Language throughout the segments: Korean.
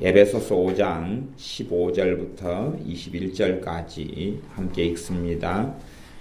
에베소서 5장 15절부터 21절까지 함께 읽습니다.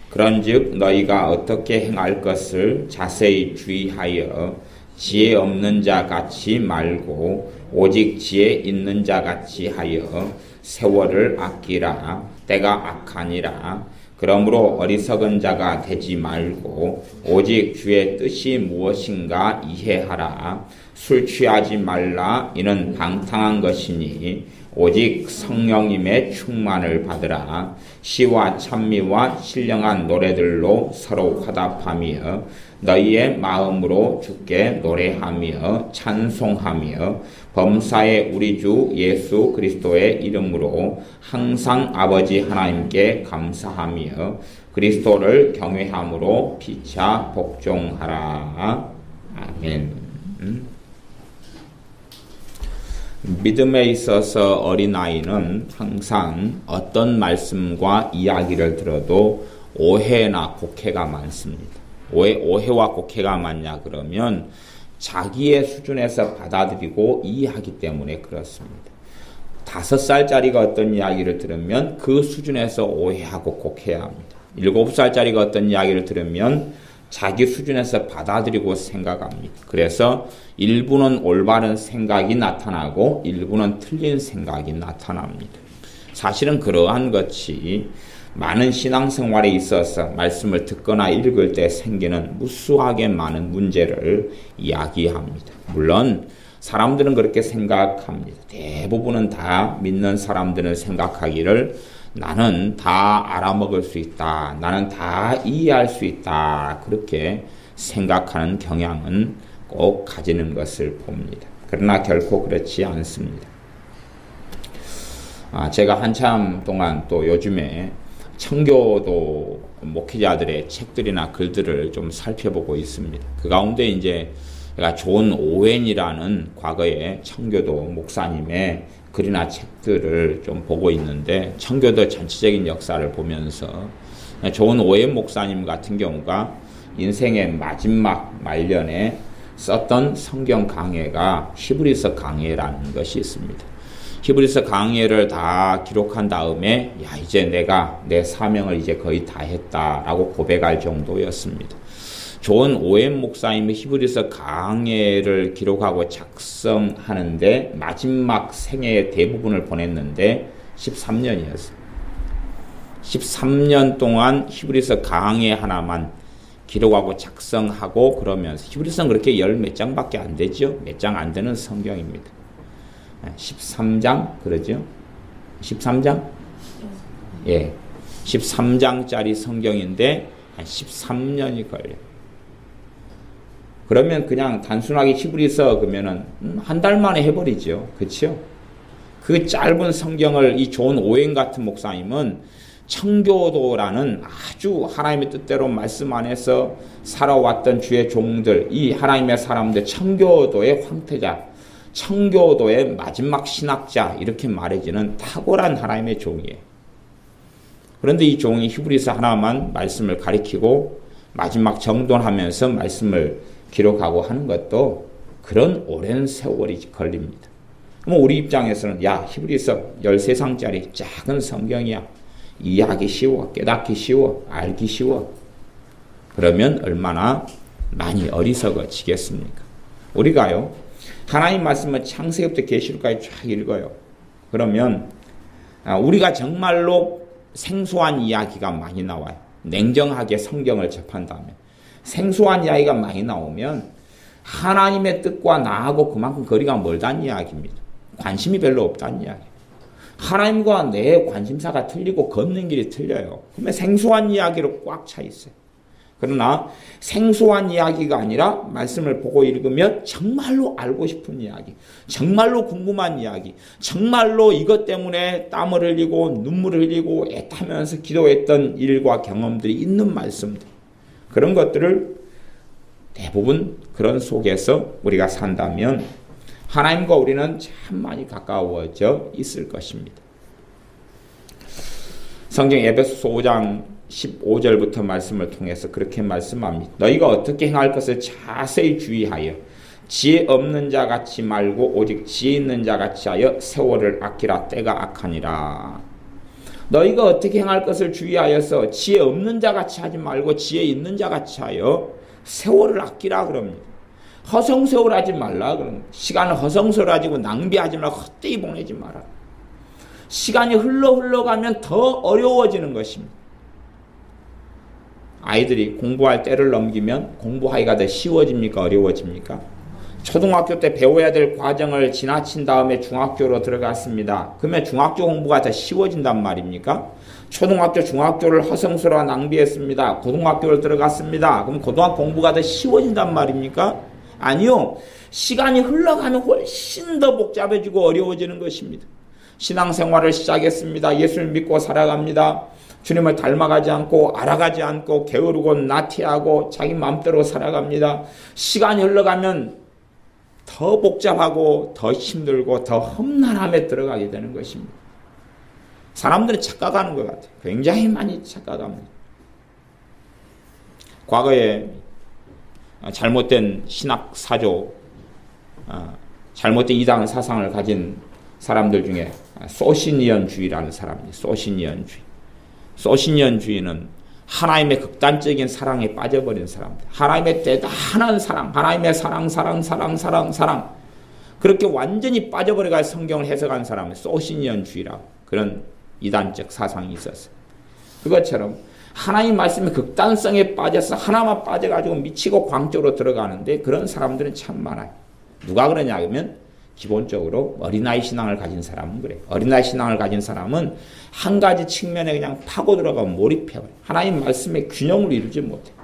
그런즉 너희가 어떻게 행할 것을 자세히 주의하여 지혜 없는 자 같이 말고 오직 지혜 있는 자 같이 하여 세월을 아끼라. 때가 악하니라. 그러므로 어리석은 자가 되지 말고 오직 주의 뜻이 무엇인가 이해하라. 술 취하지 말라. 이는 방탕한 것이니 오직 성령님의 충만을 받으라. 시와 찬미와 신령한 노래들로 서로 화답하며 너희의 마음으로 주께 노래하며 찬송하며 범사의 우리 주 예수 그리스도의 이름으로 항상 아버지 하나님께 감사하며 그리스도를 경외함으로 피차 복종하라. 아멘. 믿음에 있어서 어린아이는 항상 어떤 말씀과 이야기를 들어도 오해나 곡해가 많습니다. 오해와 곡해가 많냐 그러면 자기의 수준에서 받아들이고 이해하기 때문에 그렇습니다. 5살짜리가 어떤 이야기를 들으면 그 수준에서 오해하고 곡해야 합니다. 7살짜리가 어떤 이야기를 들으면 자기 수준에서 받아들이고 생각합니다. 그래서 일부는 올바른 생각이 나타나고 일부는 틀린 생각이 나타납니다. 사실은 그러한 것이 많은 신앙생활에 있어서 말씀을 듣거나 읽을 때 생기는 무수하게 많은 문제를 이야기합니다. 물론 사람들은 그렇게 생각합니다. 대부분은 다 믿는 사람들은 생각하기를 나는 다 알아먹을 수 있다. 나는 다 이해할 수 있다. 그렇게 생각하는 경향은 꼭 가지는 것을 봅니다. 그러나 결코 그렇지 않습니다. 제가 한참 동안 또 요즘에 청교도 목회자들의 책들이나 글들을 좀 살펴보고 있습니다. 그 가운데 이제 제가 존 오웬이라는 과거의 청교도 목사님의 글이나 책들을 좀 보고 있는데 청교도 전체적인 역사를 보면서 존 오웬 목사님 같은 경우가 인생의 마지막 말년에 썼던 성경 강해가 히브리서 강해라는 것이 있습니다. 히브리서 강해를 다 기록한 다음에 이제 내가 내 사명을 이제 거의 다 했다라고 고백할 정도였습니다. 존 오웬 목사님이 히브리서 강해를 기록하고 작성하는데 마지막 생애의 대부분을 보냈는데 13년이었어요. 13년 동안 히브리서 강해 하나만 기록하고 작성하고 그러면서 히브리서는 그렇게 열 몇 장밖에 안 되죠. 몇 장 안 되는 성경입니다. 13장 그러죠? 13장? 예. 13장짜리 성경인데 한 13년이 걸려요. 그러면 그냥 단순하게 히브리서 그러면은 한 달 만에 해버리죠. 그렇죠? 그 짧은 성경을 이 존 오웬 같은 목사님은 청교도라는 아주 하나님의 뜻대로 말씀 안에서 살아왔던 주의 종들, 이 하나님의 사람들, 청교도의 황태자, 청교도의 마지막 신학자 이렇게 말해지는 탁월한 하나님의 종이에요. 그런데 이 종이 히브리서 하나만 말씀을 가리키고 마지막 정돈하면서 말씀을 기록하고 하는 것도 그런 오랜 세월이 걸립니다. 그럼 우리 입장에서는 히브리서 13장짜리 작은 성경이야. 이해하기 쉬워, 깨닫기 쉬워, 알기 쉬워. 그러면 얼마나 많이 어리석어지겠습니까? 우리가요. 하나님 말씀은 창세기부터 계시록까지 쫙 읽어요. 그러면 우리가 정말로 생소한 이야기가 많이 나와요. 냉정하게 성경을 접한다면. 생소한 이야기가 많이 나오면 하나님의 뜻과 나하고 그만큼 거리가 멀다는 이야기입니다. 관심이 별로 없다는 이야기. 하나님과 내 관심사가 틀리고 걷는 길이 틀려요. 그러면 생소한 이야기로 꽉 차 있어요. 그러나 생소한 이야기가 아니라 말씀을 보고 읽으면 정말로 알고 싶은 이야기, 정말로 궁금한 이야기, 정말로 이것 때문에 땀을 흘리고 눈물을 흘리고 애타면서 기도했던 일과 경험들이 있는 말씀들, 그런 것들을 대부분 그런 속에서 우리가 산다면 하나님과 우리는 참 많이 가까워져 있을 것입니다. 성경 에베소서 5장 15절부터 말씀을 통해서 그렇게 말씀합니다. 너희가 어떻게 행할 것을 자세히 주의하여 지혜 없는 자 같이 말고 오직 지혜 있는 자 같이 하여 세월을 아끼라. 때가 악하니라. 너희가 어떻게 행할 것을 주의하여서 지혜 없는 자 같이 하지 말고 지혜 있는 자 같이 하여 세월을 아끼라 그럽니다. 허송세월하지 말라 그럽니다. 시간을 허송세월하지고 낭비하지 말고 헛되이 보내지 마라. 시간이 흘러가면 더 어려워지는 것입니다. 아이들이 공부할 때를 넘기면 공부하기가 더 쉬워집니까? 어려워집니까? 초등학교 때 배워야 될 과정을 지나친 다음에 중학교로 들어갔습니다. 그러면 중학교 공부가 더 쉬워진단 말입니까? 초등학교, 중학교를 허송세월하고 낭비했습니다. 고등학교를 들어갔습니다. 그럼 고등학교 공부가 더 쉬워진단 말입니까? 아니요. 시간이 흘러가면 훨씬 더 복잡해지고 어려워지는 것입니다. 신앙생활을 시작했습니다. 예수를 믿고 살아갑니다. 주님을 닮아가지 않고 알아가지 않고 게으르고 나태하고 자기 마음대로 살아갑니다. 시간이 흘러가면 더 복잡하고 더 힘들고 더 험난함에 들어가게 되는 것입니다. 사람들은 착각하는 것 같아요. 굉장히 많이 착각합니다. 과거에 잘못된 신학 사조, 잘못된 이단 사상을 가진 사람들 중에 소시니언주의라는 사람입니다. 소시니언주의는 하나님의 극단적인 사랑에 빠져버린 사람들, 하나님의 대단한 사랑, 하나님의 사랑, 그렇게 완전히 빠져버려가 성경을 해석한 사람은 소시니언주의라고 그런 이단적 사상이 있었어요. 그것처럼 하나님 말씀의 극단성에 빠져서 하나만 빠져가지고 미치고 광적으로 들어가는데 그런 사람들은 참 많아요. 누가 그러냐 하면 기본적으로 어린아이 신앙을 가진 사람은 그래요. 어린아이 신앙을 가진 사람은 한 가지 측면에 그냥 파고 들어가고 몰입해요. 하나님 말씀의 균형을 이루지 못해요.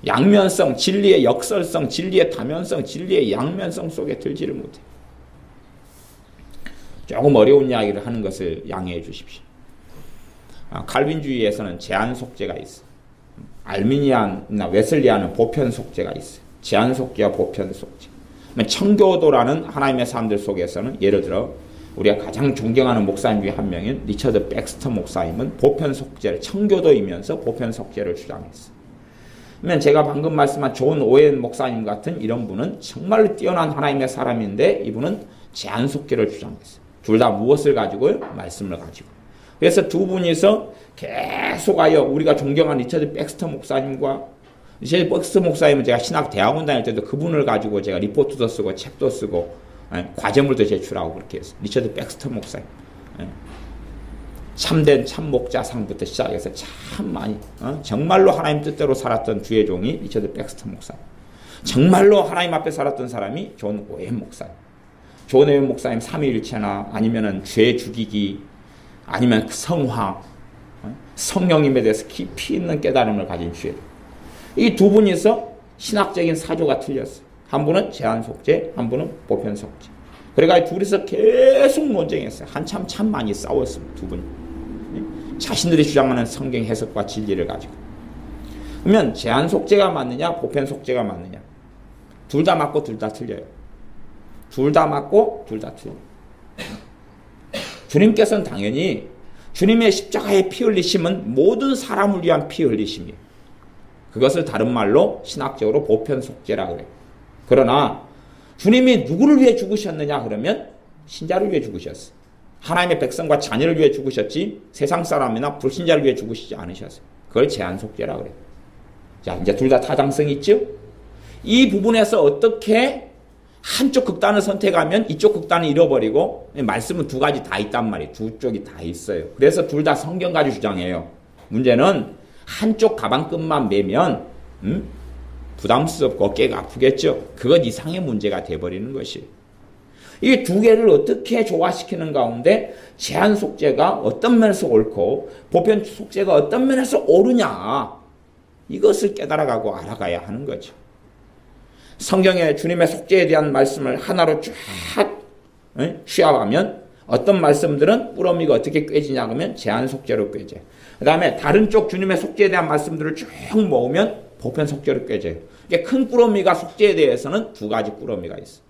양면성, 진리의 역설성, 진리의 다면성, 진리의 양면성 속에 들지를 못해요. 조금 어려운 이야기를 하는 것을 양해해 주십시오. 칼빈주의에서는 제한 속죄가 있어요. 알미니안이나 웨슬리안은 보편 속죄가 있어요. 제한 속죄와 보편 속죄. 청교도라는 하나님의 사람들 속에서는 예를 들어 우리가 가장 존경하는 목사님 중에 한 명인 리처드 백스터 목사님은 보편 속죄를 청교도이면서 보편 속죄를 주장했어요. 그러면 제가 방금 말씀한 존 오웬 목사님 같은 이런 분은 정말로 뛰어난 하나님의 사람인데 이분은 제한 속죄를 주장했어요. 둘 다 무엇을 가지고요? 말씀을 가지고. 그래서 두 분이서 계속하여 우리가 존경하는 리처드 백스터 목사님과 리처드 백스터 목사님은 제가 신학 대학원 다닐 때도 그분을 가지고 제가 리포트도 쓰고 책도 쓰고 과제물도 제출하고 그렇게 했어요. 리처드 백스터 목사님. 참된 참목자상부터 시작해서 참 많이 정말로 하나님 뜻대로 살았던 주의 종이 리처드 백스터 목사님. 정말로 하나님 앞에 살았던 사람이 존 오웬 목사님. 존 오웬 목사님 삼위일체나 아니면은 죄 죽이기 아니면 성화 성령님에 대해서 깊이 있는 깨달음을 가진 주의 종. 이 두 분이서 신학적인 사조가 틀렸어요. 한 분은 제한 속죄, 한 분은 보편 속죄. 그래가지고 둘이서 계속 논쟁했어요. 한참 참 많이 싸웠습니다. 두 분이. 자신들이 주장하는 성경 해석과 진리를 가지고. 그러면 제한 속죄가 맞느냐, 보편 속죄가 맞느냐? 둘 다 맞고 둘 다 틀려요. 둘 다 맞고 둘 다 틀려요. 주님께서는 당연히 주님의 십자가의 피 흘리심은 모든 사람을 위한 피 흘리심이에요. 그것을 다른 말로 신학적으로 보편 속죄라고 그래요. 그러나 주님이 누구를 위해 죽으셨느냐 그러면 신자를 위해 죽으셨어요. 하나님의 백성과 자녀를 위해 죽으셨지 세상 사람이나 불신자를 위해 죽으시지 않으셨어요. 그걸 제한 속죄라고 그래요. 자, 이제 둘 다 타당성이 있죠? 이 부분에서 어떻게 한쪽 극단을 선택하면 이쪽 극단을 잃어버리고 말씀은 두 가지 다 있단 말이에요. 두 쪽이 다 있어요. 그래서 둘 다 성경 가지고 주장해요. 문제는 한쪽 가방끈만 매면 부담스럽고 어깨가 아프겠죠. 그것 이상의 문제가 돼버리는 것이에요. 이 두 개를 어떻게 조화시키는 가운데 제한 속죄가 어떤 면에서 옳고 보편 속죄가 어떤 면에서 옳으냐 이것을 깨달아가고 알아가야 하는 거죠. 성경에 주님의 속죄에 대한 말씀을 하나로 쫙 취합하면 어떤 말씀들은 뿌러미가 어떻게 꿰지냐 그러면 제한 속죄로 꿰져요. 그 다음에 다른 쪽 주님의 속죄에 대한 말씀들을 쭉 모으면 보편 속죄로 꿰져요. 큰 뿌러미가 속죄에 대해서는 두 가지 뿌러미가 있어요.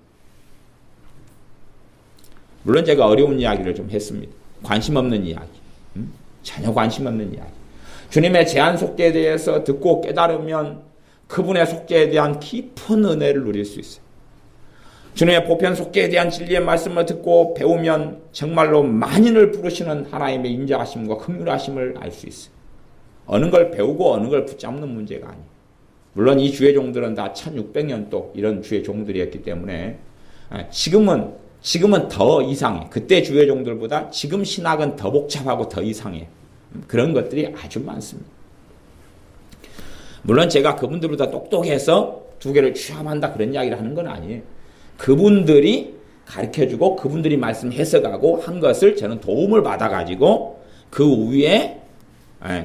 물론 제가 어려운 이야기를 좀 했습니다. 관심 없는 이야기. 전혀 관심 없는 이야기. 주님의 제한 속죄에 대해서 듣고 깨달으면 그분의 속죄에 대한 깊은 은혜를 누릴 수 있어요. 주님의 보편 속죄에 대한 진리의 말씀을 듣고 배우면 정말로 만인을 부르시는 하나님의 인자하심과 긍휼하심을 알 수 있어요. 어느 걸 배우고 어느 걸 붙잡는 문제가 아니에요. 물론 이 주의 종들은 다 1600년 또 이런 주의 종들이었기 때문에 지금은 더 이상해. 그때 주의 종들보다 지금 신학은 더 복잡하고 더 이상해. 그런 것들이 아주 많습니다. 물론 제가 그분들보다 똑똑해서 두 개를 취합한다 그런 이야기를 하는 건 아니에요. 그분들이 가르쳐주고 그분들이 말씀 해석하고 한 것을 저는 도움을 받아가지고 그 위에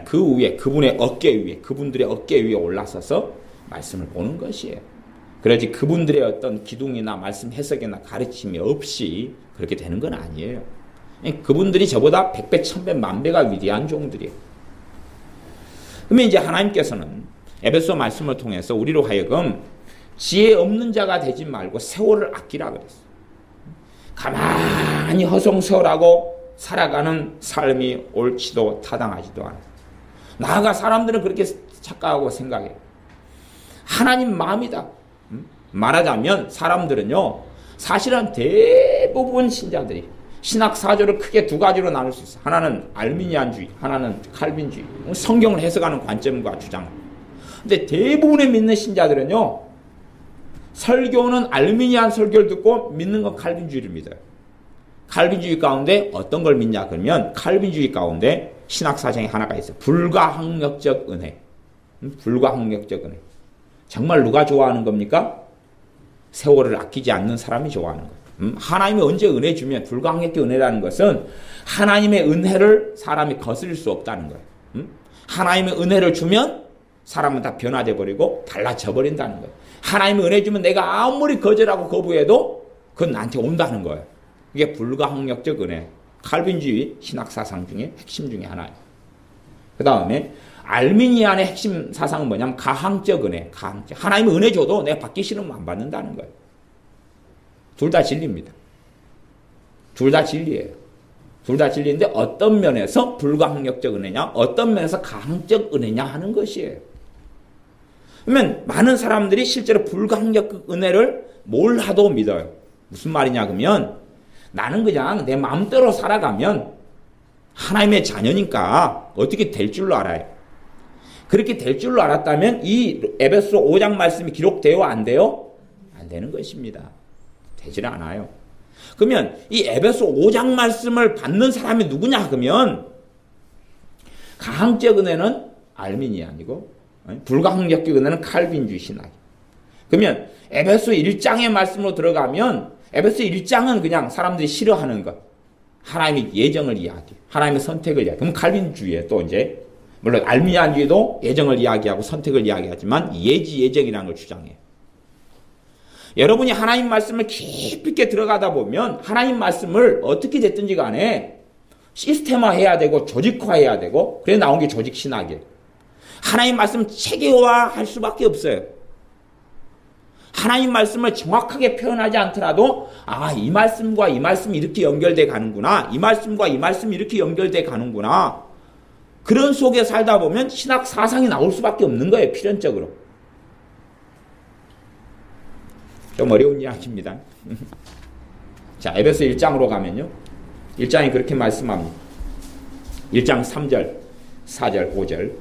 그분의 어깨 위에 그분들의 어깨 위에 올라서서 말씀을 보는 것이에요. 그러지 그분들의 어떤 기둥이나 말씀 해석이나 가르침이 없이 그렇게 되는 건 아니에요. 그분들이 저보다 100배, 1000배, 만배가 위대한 종들이에요. 그러면 이제 하나님께서는 에베소 말씀을 통해서 우리로 하여금 지혜 없는 자가 되지 말고 세월을 아끼라 그랬어요. 가만히 허송세월하고 살아가는 삶이 옳지도 타당하지도 않아요. 나아가 사람들은 그렇게 착각하고 생각해요. 하나님 마음이다. 말하자면 사람들은요, 사실은 대부분 신자들이 신학 사조를 크게 두 가지로 나눌 수 있어요. 하나는 알미니안주의, 하나는 칼빈주의. 성경을 해석하는 관점과 주장. 근데 대부분의 믿는 신자들은요, 설교는 알미니안 설교를 듣고 믿는 건 칼빈주의를 믿어요. 칼빈주의 가운데 어떤 걸 믿냐 그러면 칼빈주의 가운데 신학 사정이 하나가 있어요. 불가항력적 은혜. 불가항력적 은혜. 정말 누가 좋아하는 겁니까? 세월을 아끼지 않는 사람이 좋아하는 거예요. 하나님이 언제 은혜 주면 불가항력적 은혜라는 것은 하나님의 은혜를 사람이 거스릴 수 없다는 거예요. 하나님의 은혜를 주면 사람은 다 변화돼 버리고 달라져 버린다는 거예요. 하나님의 은혜 주면 내가 아무리 거절하고 거부해도 그건 나한테 온다는 거예요. 이게 불가항력적 은혜. 칼빈주의 신학 사상 중에 핵심 중에 하나예요. 그 다음에 알미니안의 핵심 사상은 뭐냐면 가항적 은혜. 가항적. 하나님의 은혜 줘도 내가 받기 싫으면 안 받는다는 거예요. 둘 다 진리입니다. 둘 다 진리예요. 둘 다 진리인데 어떤 면에서 불가항력적 은혜냐, 어떤 면에서 가항적 은혜냐 하는 것이에요. 그러면 많은 사람들이 실제로 불가항력 은혜를 몰라도 믿어요. 무슨 말이냐 그러면 나는 그냥 내 마음대로 살아가면 하나님의 자녀니까 어떻게 될 줄로 알아요. 그렇게 될 줄로 알았다면 이 에베소 5장 말씀이 기록돼요? 안 돼요? 안 되는 것입니다. 되질 않아요. 그러면 이 에베소 5장 말씀을 받는 사람이 누구냐 그러면 가항적 은혜는 알미니안이고 불가항력적 은혜는 칼빈주의 신학. 그러면 에베소 1장의 말씀으로 들어가면 에베소 1장은 그냥 사람들이 싫어하는 것. 하나님의 예정을 이야기, 하나님의 선택을 이야기. 그럼 칼빈주의에 또 이제 물론 알미니안주의도 예정을 이야기하고 선택을 이야기하지만 예정이라는 걸 주장해요. 여러분이 하나님 말씀을 깊이 있게 들어가다 보면 하나님 말씀을 어떻게 됐든지 간에 시스템화해야 되고 조직화해야 되고 그래 나온 게 조직신학이에요. 하나님 말씀 체계화할 수밖에 없어요. 하나님 말씀을 정확하게 표현하지 않더라도 이 말씀과 이 말씀이 이렇게 연결돼 가는구나. 이 말씀과 이 말씀이 이렇게 연결돼 가는구나. 그런 속에 살다 보면 신학 사상이 나올 수밖에 없는 거예요. 필연적으로. 좀 어려운 이야기입니다. 자, 에베소 1장으로 가면요. 1장이 그렇게 말씀합니다. 1장 3절, 4절, 5절.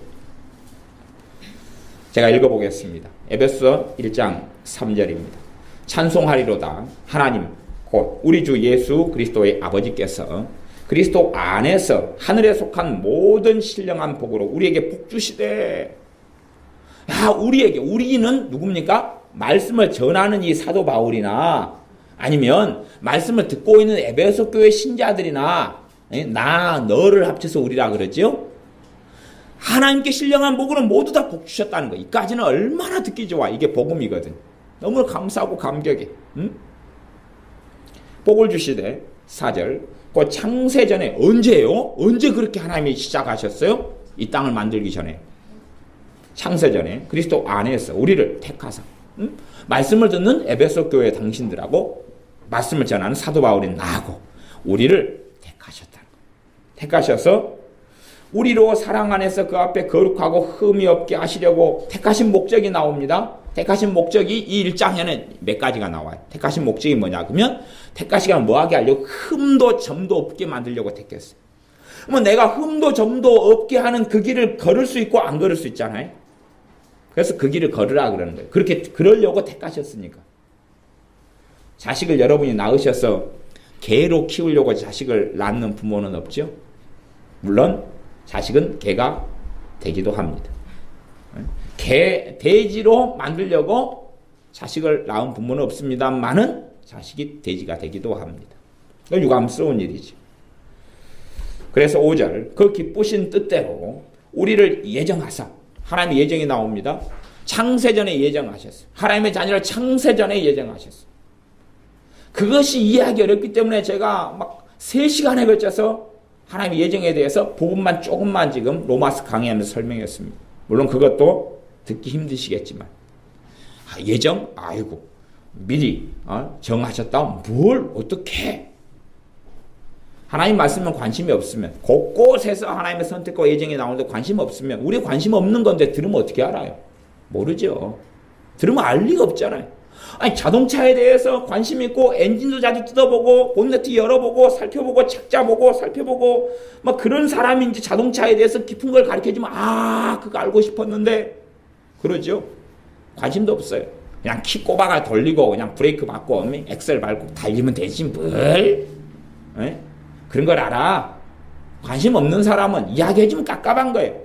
제가 읽어보겠습니다. 에베소 1장 3절입니다. 찬송하리로다 하나님 곧 우리 주 예수 그리스도의 아버지께서 그리스도 안에서 하늘에 속한 모든 신령한 복으로 우리에게 복 주시되. 우리는 누굽니까? 말씀을 전하는 이 사도 바울이나 아니면 말씀을 듣고 있는 에베소 교회 신자들이나 너를 합쳐서 우리라 그러죠. 하나님께 신령한 복으로 모두 다 복 주셨다는 거. 이까지는 얼마나 듣기 좋아. 이게 복음이거든. 너무 감사하고 감격해. 복을 주시되 4절 그 창세전에 언제요? 언제 그렇게 하나님이 시작하셨어요? 이 땅을 만들기 전에. 창세전에 그리스도 안에서 우리를 택하사 말씀을 듣는 에베소 교회 당신들하고 말씀을 전하는 사도 바울인 나하고 우리를 택하셨다는 거예요. 택하셔서 우리로 사랑 안에서 그 앞에 거룩하고 흠이 없게 하시려고 택하신 목적이 나옵니다. 택하신 목적이 이 1장에는 몇 가지가 나와요. 택하신 목적이 뭐냐 그러면 택하시가 뭐하게 하려고 흠도 점도 없게 만들려고 택했어요. 그러면 내가 흠도 점도 없게 하는 그 길을 걸을 수 있고 안 걸을 수 있잖아요. 그래서 그 길을 걸으라 그러는 거예요. 그렇게 그러려고 택하셨으니까. 자식을 여러분이 낳으셔서 개로 키우려고 자식을 낳는 부모는 없죠. 물론 자식은 개가 되기도 합니다. 돼지로 만들려고 자식을 낳은 부모는 없습니다만은 자식이 돼지가 되기도 합니다. 유감스러운 일이지. 그래서 5절 그 기쁘신 뜻대로 우리를 예정하사 하나님의 예정이 나옵니다. 창세전에 예정하셨어요. 하나님의 자녀를 창세전에 예정하셨어요. 그것이 이해하기 어렵기 때문에 제가 막 3시간에 걸쳐서 하나님의 예정에 대해서 부분만 조금만 지금 로마서 강의하면서 설명했습니다. 물론 그것도 듣기 힘드시겠지만 예정? 아이고 미리 정하셨다 뭘 어떻게 하나님 말씀은 관심이 없으면 곳곳에서 하나님의 선택과 예정이 나오는데 관심 없으면 우리 관심 없는 건데 들으면 어떻게 알아요? 모르죠. 들으면 알 리가 없잖아요. 아니 자동차에 대해서 관심 있고 엔진도 자주 뜯어보고 본네트 열어보고 살펴보고 착자 보고 살펴보고 막 그런 사람인지 자동차에 대해서 깊은 걸 가르쳐주면 그거 알고 싶었는데 그러죠. 관심도 없어요. 그냥 키 꼽아가 돌리고 그냥 브레이크 밟고 엑셀 밟고 달리면 되지 뭘. 에? 그런 걸 알아. 관심 없는 사람은 이야기해주면 깝깝한 거예요.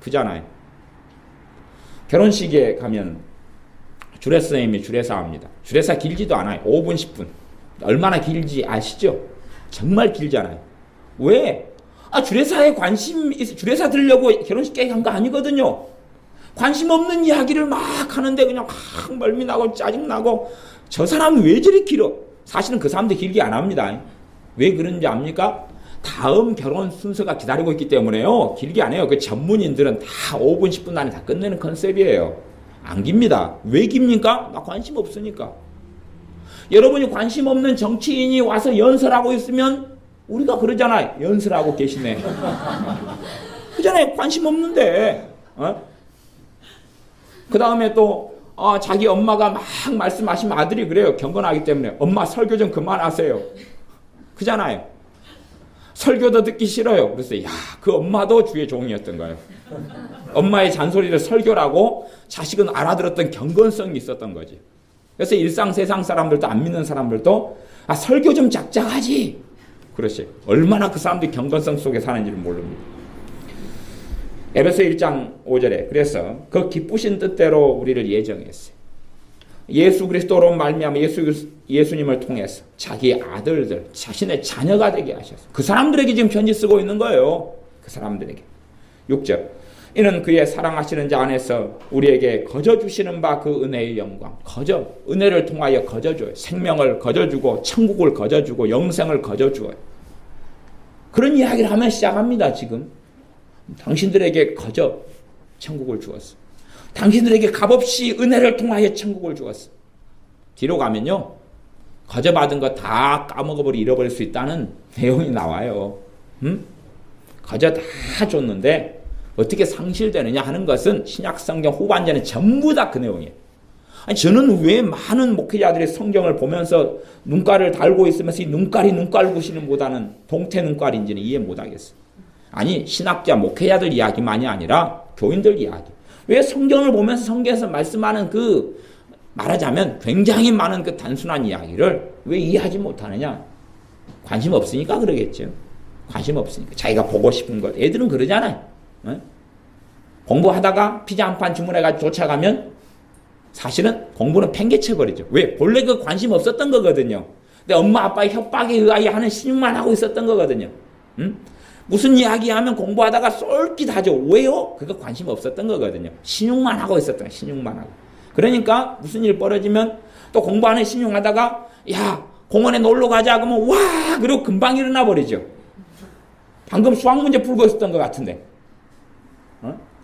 그잖아요. 결혼식에 가면 주례 선생님이 주례사 합니다. 주례사 길지도 않아요. 5분 10분. 얼마나 길지 아시죠? 정말 길잖아요. 왜? 주례사에 관심 있어. 주례사 들으려고 결혼식 계획 한 거 아니거든요. 관심 없는 이야기를 막 하는데 그냥 막 멀미나고 짜증나고 저 사람은 왜 저리 길어? 사실은 그 사람도 길게 안 합니다. 왜 그런지 압니까? 다음 결혼 순서가 기다리고 있기 때문에요. 길게 안 해요. 그 전문인들은 다 5분 10분 안에 다 끝내는 컨셉이에요. 안 깁니다. 왜 깁니까? 나 관심 없으니까. 여러분이 관심 없는 정치인이 와서 연설하고 있으면 우리가 그러잖아요. 연설하고 계시네. 그잖아요. 관심 없는데. 그 다음에 또 자기 엄마가 막 말씀하시면 아들이 그래요. 경건하기 때문에. 엄마 설교 좀 그만하세요. 그잖아요. 설교도 듣기 싫어요. 그래서 그 엄마도 주의 종이었던 거예요. 엄마의 잔소리를 설교라고 자식은 알아들었던 경건성이 있었던 거지. 그래서 일상 세상 사람들도 안 믿는 사람들도 설교 좀 작작하지. 그렇지. 얼마나 그 사람들이 경건성 속에 사는지를 모릅니다. 에베소 1장 5절에 그래서 그 기쁘신 뜻대로 우리를 예정했어요. 예수 그리스도로 말미암아 예수님을 통해서 자기 아들들, 자신의 자녀가 되게 하셨어요. 그 사람들에게 지금 편지 쓰고 있는 거예요. 그 사람들에게. 6절. 이는 그의 사랑하시는 자 안에서 우리에게 거저주시는 바 그 은혜의 영광. 은혜를 통하여 거저줘요. 생명을 거저주고 천국을 거저주고 영생을 거저주어요. 그런 이야기를 하면 시작합니다. 지금. 당신들에게 천국을 주었어. 당신들에게 값없이 은혜를 통하여 천국을 주었어. 뒤로 가면요. 거저받은 거 다 까먹어버리고 잃어버릴 수 있다는 내용이 나와요. 거저 다 줬는데 어떻게 상실되느냐 하는 것은 신약성경 후반전에 전부 다 그 내용이에요. 아니, 저는 왜 많은 목회자들이 성경을 보면서 눈깔을 달고 있으면서 이 눈깔 보시는 보다는 동태 눈깔인지는 이해 못하겠어요. 아니 신학자 목회자들 이야기만이 아니라 교인들 이야기. 왜 성경을 보면서 성경에서 말씀하는 그 말하자면 굉장히 많은 그 단순한 이야기를 왜 이해하지 못하느냐? 관심 없으니까 그러겠죠. 관심 없으니까. 자기가 보고 싶은 것. 애들은 그러잖아요. 공부하다가 피자 한 판 주문해가지고 쫓아가면 사실은 공부는 팽개쳐버리죠. 왜? 본래 그 관심 없었던 거거든요. 근데 엄마 아빠의 협박에 의하여 하는 신용만 하고 있었던 거거든요. 무슨 이야기하면 공부하다가 쏠깃 하죠. 왜요? 그거 관심 없었던 거거든요. 신용만 하고 있었던 거예요. 신용만 하고. 그러니까 무슨 일 벌어지면 또 공부하는 신용하다가 야 공원에 놀러 가자 그러면 와 그리고 금방 일어나 버리죠. 방금 수학 문제 풀고 있었던 것 같은데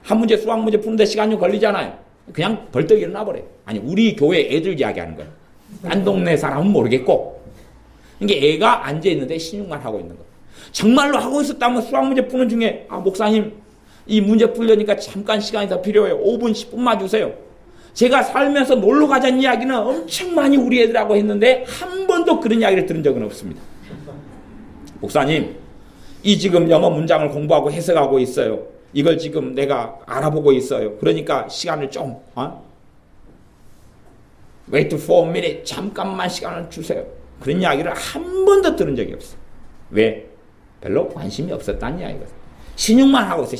한 문제 수학 문제 푸는데 시간이 걸리잖아요. 그냥 벌떡 일어나 버려요. 아니 우리 교회 애들 이야기하는 거예요. 딴 동네 사람은 모르겠고 이게 애가 앉아있는데 신용만 하고 있는 거예요. 정말로 하고 있었다면 수학 문제 푸는 중에 목사님 이 문제 풀려니까 잠깐 시간이 더 필요해요. 5분 10분만 주세요. 제가 살면서 놀러 가자는 이야기는 엄청 많이 우리 애들하고 했는데 한 번도 그런 이야기를 들은 적은 없습니다. 목사님 이 지금 영어 문장을 공부하고 해석하고 있어요. 이걸 지금 내가 알아보고 있어요. 그러니까 시간을 좀 wait for a minute 잠깐만 시간을 주세요. 그런 이야기를 한 번도 들은 적이 없어요. 왜? 별로 관심이 없었다는 이야기거든요. 신용만 하고 있어요.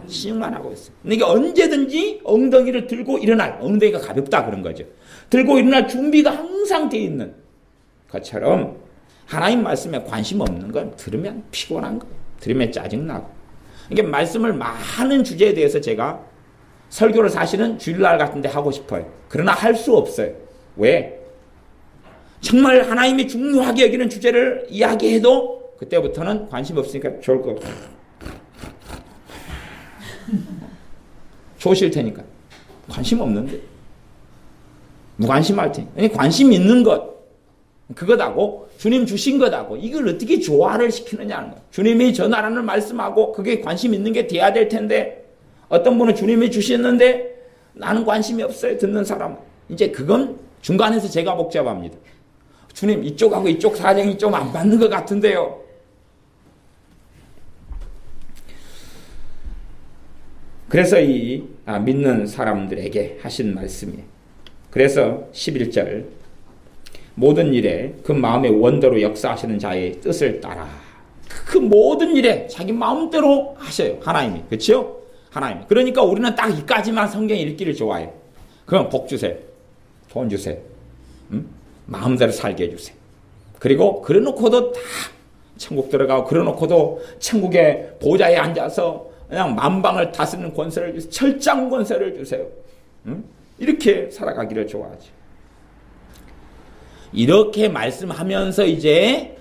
신용만 하고 있어요. 그러니까 언제든지 엉덩이를 들고 일어날, 엉덩이가 가볍다 그런 거죠. 들고 일어날 준비가 항상 돼 있는 것처럼 하나님 말씀에 관심 없는 건 들으면 피곤한 거예요. 들으면 짜증나고. 그러니까 말씀을 많은 주제에 대해서 제가 설교를 사실은 주일날 같은 데 하고 싶어요. 그러나 할 수 없어요. 왜? 정말 하나님이 중요하게 여기는 주제를 이야기해도 그때부터는 관심 없으니까 좋을 거 좋으실 테니까 관심 없는데 무관심할 테니 아니, 관심 있는 것 그것하고 주님 주신 것하고 이걸 어떻게 조화를 시키느냐는 거예요. 주님이 저 나라를 말씀하고 그게 관심 있는 게 돼야 될 텐데 어떤 분은 주님이 주셨는데 나는 관심이 없어요. 듣는 사람 이제 그건 중간에서 제가 복잡합니다. 주님 이쪽하고 이쪽 사정이 좀 안 맞는 것 같은데요. 그래서 이 믿는 사람들에게 하신 말씀이에요. 그래서 11절 모든 일에 그 마음의 원대로 역사하시는 자의 뜻을 따라 그 모든 일에 자기 마음대로 하셔요. 하나님이. 그렇죠? 하나님이. 그러니까 우리는 딱 이까지만 성경 읽기를 좋아해요. 그럼 복 주세요. 돈 주세요. 마음대로 살게 해주세요. 그리고 그래놓고도 다 천국 들어가고 그래놓고도 천국의 보좌에 앉아서 그냥 만방을 다스리는 권세를 주세요. 철장 권세를 주세요. 이렇게 살아가기를 좋아하죠. 이렇게 말씀하면서 이제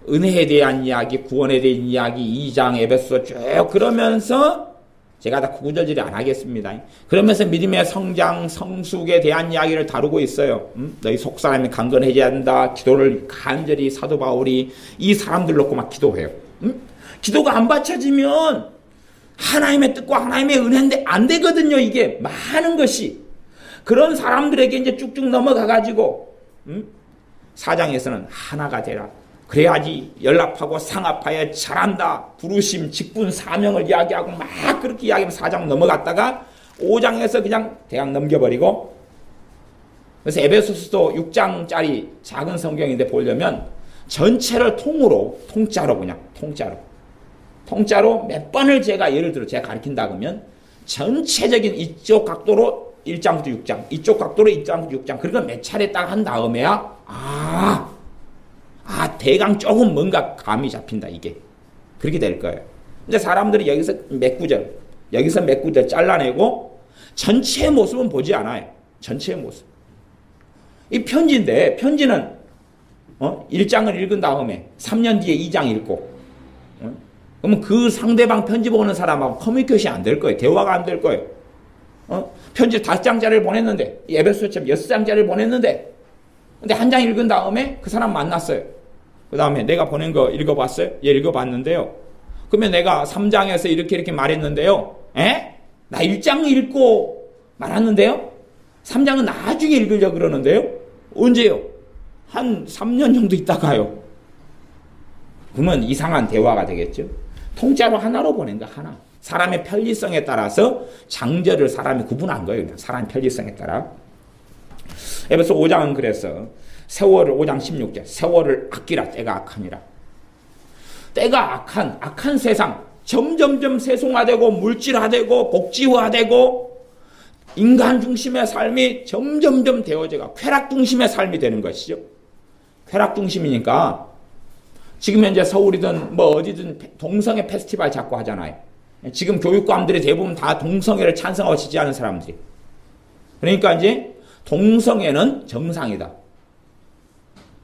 은혜에 대한 이야기, 구원에 대한 이야기 2장 에베소 쭉 그러면서 제가 다 구구절절히 안 하겠습니다. 그러면서 믿음의 성장, 성숙에 대한 이야기를 다루고 있어요. 너희 속사람이 강건해져야 한다. 기도를 간절히 사도 바울이 이 사람들 놓고 막 기도해요. 기도가 안 받쳐지면 하나님의 뜻과 하나님의 은혜인데 안 되거든요. 이게 많은 것이. 그런 사람들에게 이제 쭉쭉 넘어가가지고 4장에서는 하나가 되라. 그래야지 연락하고 상합하여 잘한다. 부르심, 직분, 사명을 이야기하고 막 그렇게 이야기하면 4장 넘어갔다가 5장에서 그냥 대강 넘겨버리고 그래서 에베소서도 6장짜리 작은 성경인데 보려면 전체를 통짜로 그냥 통짜로 몇 번을 제가 예를 들어 제가 가르친다 그러면 전체적인 이쪽 각도로 1장부터 6장 이쪽 각도로 1장부터 6장 그러니까 몇 차례 딱 한 다음에야 대강 조금 뭔가 감이 잡힌다 이게 그렇게 될 거예요. 근데 사람들이 여기서 몇 구절 잘라내고 전체 모습은 보지 않아요. 전체 모습. 이 편지인데 편지는 1장을 읽은 다음에 3년 뒤에 2장 읽고 그러면 그 상대방 편지 보는 사람하고 커뮤니케이션이 안 될 거예요. 대화가 안 될 거예요. 편지 5장짜리를 보냈는데 에베소서처럼 6장짜리를 보냈는데 근데 한 장 읽은 다음에 그 사람 만났어요. 그 다음에 내가 보낸 거 읽어봤어요? 예, 읽어봤는데요. 그러면 내가 3장에서 이렇게 말했는데요. 나 1장 읽고 말았는데요. 3장은 나중에 읽으려고 그러는데요. 언제요? 한 3년 정도 있다가요. 그러면 이상한 대화가 되겠죠. 통짜로 하나로 보낸 거 하나. 사람의 편리성에 따라서 장절을 사람이 구분한 거예요. 그냥 사람의 편리성에 따라. 에베소 5장은 그래서 세월을 5장 16절 세월을 아끼라 때가 악하니라. 때가 악한 세상 점점점 세속화되고 물질화되고 복지화되고 인간 중심의 삶이 점점점 되어져가 쾌락 중심의 삶이 되는 것이죠. 쾌락 중심이니까 지금 현재 서울이든 뭐 어디든 동성애 페스티벌 자꾸 하잖아요. 지금 교육감들이 대부분 다 동성애를 찬성하고 지지하는 사람들이. 그러니까 이제 동성애는 정상이다.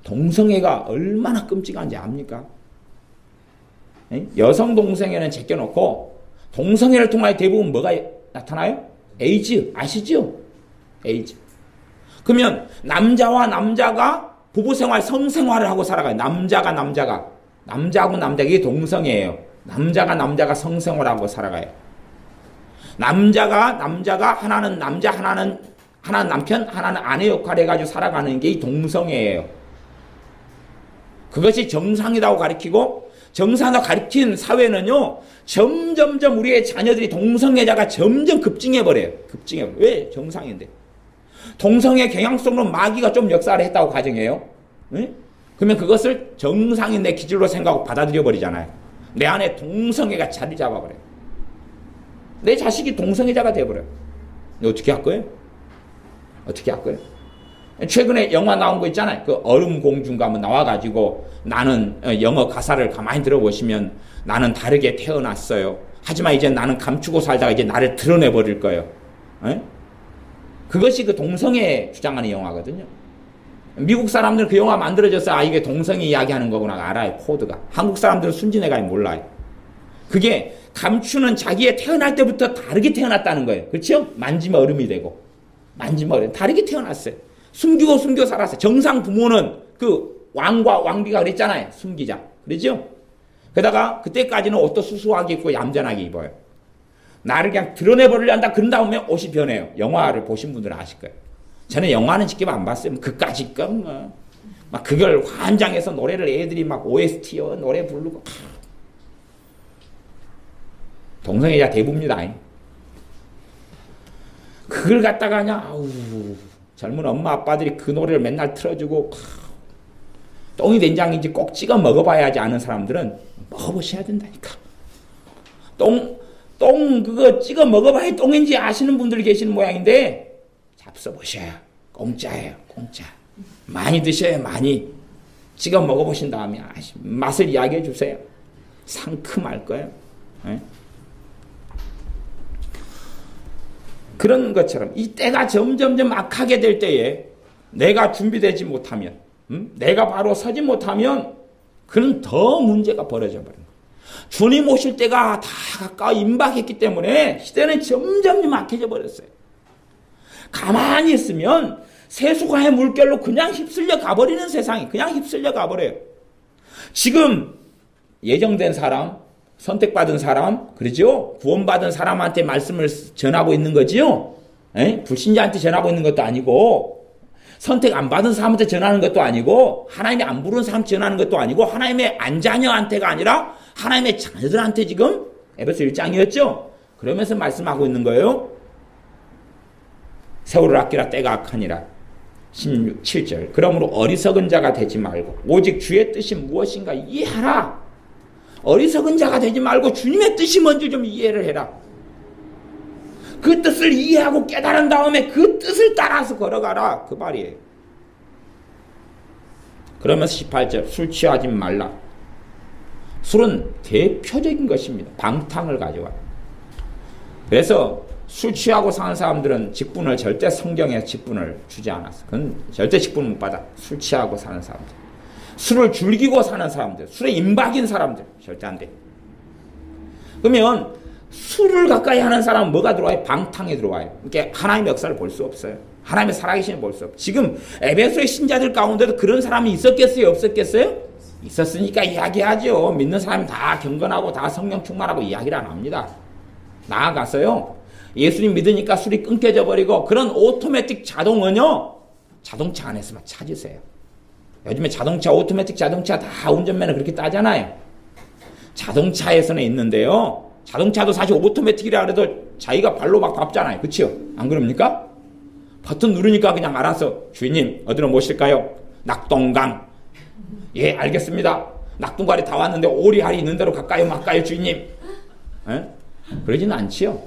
동성애가 얼마나 끔찍한지 압니까? 여성 동성애는 제껴놓고 동성애를 통하여 대부분 뭐가 나타나요? 에이즈 아시죠? 에이즈. 그러면 남자와 남자가 부부생활, 성생활을 하고 살아가요. 남자가 남자하고 남자, 이게 동성애예요. 남자가 성생활하고 살아가요. 남자가 하나는 남자, 하나는 남편, 하나는 아내 역할을 해가지고 살아가는 게 이 동성애예요. 그것이 정상이라고 가르치고, 정상이라고 가르친 사회는요, 점점점 우리의 자녀들이 동성애자가 점점 급증해버려요. 왜? 정상인데. 동성애 경향성으로 마귀가 좀 역사를 했다고 가정해요. 네? 그러면 그것을 정상인의 기질로 생각하고 받아들여 버리잖아요. 내 안에 동성애가 자리 잡아버려요. 내 자식이 동성애자가 돼버려요. 어떻게 할 거예요? 어떻게 할 거예요? 최근에 영화 나온 거 있잖아요. 그 얼음공주인가 한번 나와가지고 나는 영어 가사를 가만히 들어보시면 나는 다르게 태어났어요. 하지만 이제 나는 감추고 살다가 이제 나를 드러내버릴 거예요. 에? 그것이 그 동성애 주장하는 영화거든요. 미국 사람들은 그 영화 만들어져서 아 이게 동성애 이야기하는 거구나 알아요. 코드가. 한국 사람들은 순진해가 몰라요. 그게 감추는 자기의 태어날 때부터 다르게 태어났다는 거예요. 그렇죠? 만지면 얼음이 되고 만지면 얼음 다르게 태어났어요. 숨기고 살았어요. 정상 부모는 그 왕과 왕비가 그랬잖아요. 숨기자. 그렇죠? 게다가 그때까지는 옷도 수수하게 입고 얌전하게 입어요. 나를 그냥 드러내버리려 한다. 그런 다음에 옷이 변해요. 영화를 보신 분들은 아실 거예요. 저는 영화는 직접 안 봤어요. 그까짓 거 막 그걸 환장해서 노래를 애들이 막 OST요 노래 부르고 동성애자 대부입니다. 그걸 갖다가 그냥 아우 젊은 엄마 아빠들이 그 노래를 맨날 틀어주고 똥이 된장인지 꼭 찍어 먹어봐야지 아는 사람들은 먹어보셔야 된다니까. 똥 그거 찍어 먹어봐야 똥인지 아시는 분들 계시는 모양인데 잡숴보셔요. 공짜예요. 공짜. 많이 드셔요. 많이. 찍어 먹어보신 다음에 맛을 이야기해 주세요. 상큼할 거예요. 네? 그런 것처럼 이 때가 점점점 악하게 될 때에 내가 준비되지 못하면 내가 바로 서지 못하면 그는 더 문제가 벌어져 버립니다. 주님 오실 때가 다 가까워 임박했기 때문에 시대는 점점 악해져 버렸어요. 가만히 있으면 세수가의 물결로 그냥 휩쓸려 가버리는 세상이 그냥 휩쓸려 가버려요. 지금 예정된 사람, 선택받은 사람, 그러죠? 구원받은 사람한테 말씀을 전하고 있는 거지요? 에? 불신자한테 전하고 있는 것도 아니고, 선택 안 받은 사람한테 전하는 것도 아니고, 하나님이 안 부른 사람한테 전하는 것도 아니고, 하나님의 안자녀한테가 아니라, 하나님의 자녀들한테 지금, 에베소 1장이었죠? 그러면서 말씀하고 있는 거예요. 세월을 아끼라 때가 악하니라. 7절. 그러므로 어리석은 자가 되지 말고, 오직 주의 뜻이 무엇인가 이해하라. 어리석은 자가 되지 말고 주님의 뜻이 먼저 좀 이해를 해라. 그 뜻을 이해하고 깨달은 다음에 그 뜻을 따라서 걸어가라. 그 말이에요. 그러면서 18절 술 취하지 말라. 술은 대표적인 것입니다. 방탕을 가져와요. 그래서 술 취하고 사는 사람들은 직분을 절대 성경에 직분을 주지 않았어. 그건 절대 직분을 못 받아. 술 취하고 사는 사람들. 술을 즐기고 사는 사람들, 술에 임박인 사람들 절대 안 돼. 그러면 술을 가까이 하는 사람은 뭐가 들어와요? 방탕에 들어와요. 그러니까 하나님의 역사를 볼 수 없어요. 하나님의 살아계심을 볼 수 없어요. 지금 에베소의 신자들 가운데도 그런 사람이 있었겠어요? 없었겠어요? 있었으니까 이야기하죠. 믿는 사람이 다 경건하고 다 성령 충만하고 이야기를 안 합니다. 나아가서요. 예수님 믿으니까 술이 끊겨져 버리고 그런 오토매틱 자동은요. 자동차 안에서만 찾으세요. 요즘에 자동차, 오토매틱 자동차 다 운전면허 그렇게 따잖아요. 자동차에서는 있는데요. 자동차도 사실 오토매틱이라 그래도 자기가 발로 막 밟잖아요. 그치요? 안 그럽니까? 버튼 누르니까 그냥 알아서 주인님 어디로 모실까요? 낙동강. 예 알겠습니다. 낙동강에 다 왔는데 오리알이 있는 대로 갈까요 말까요 주인님? 에? 그러지는 않지요.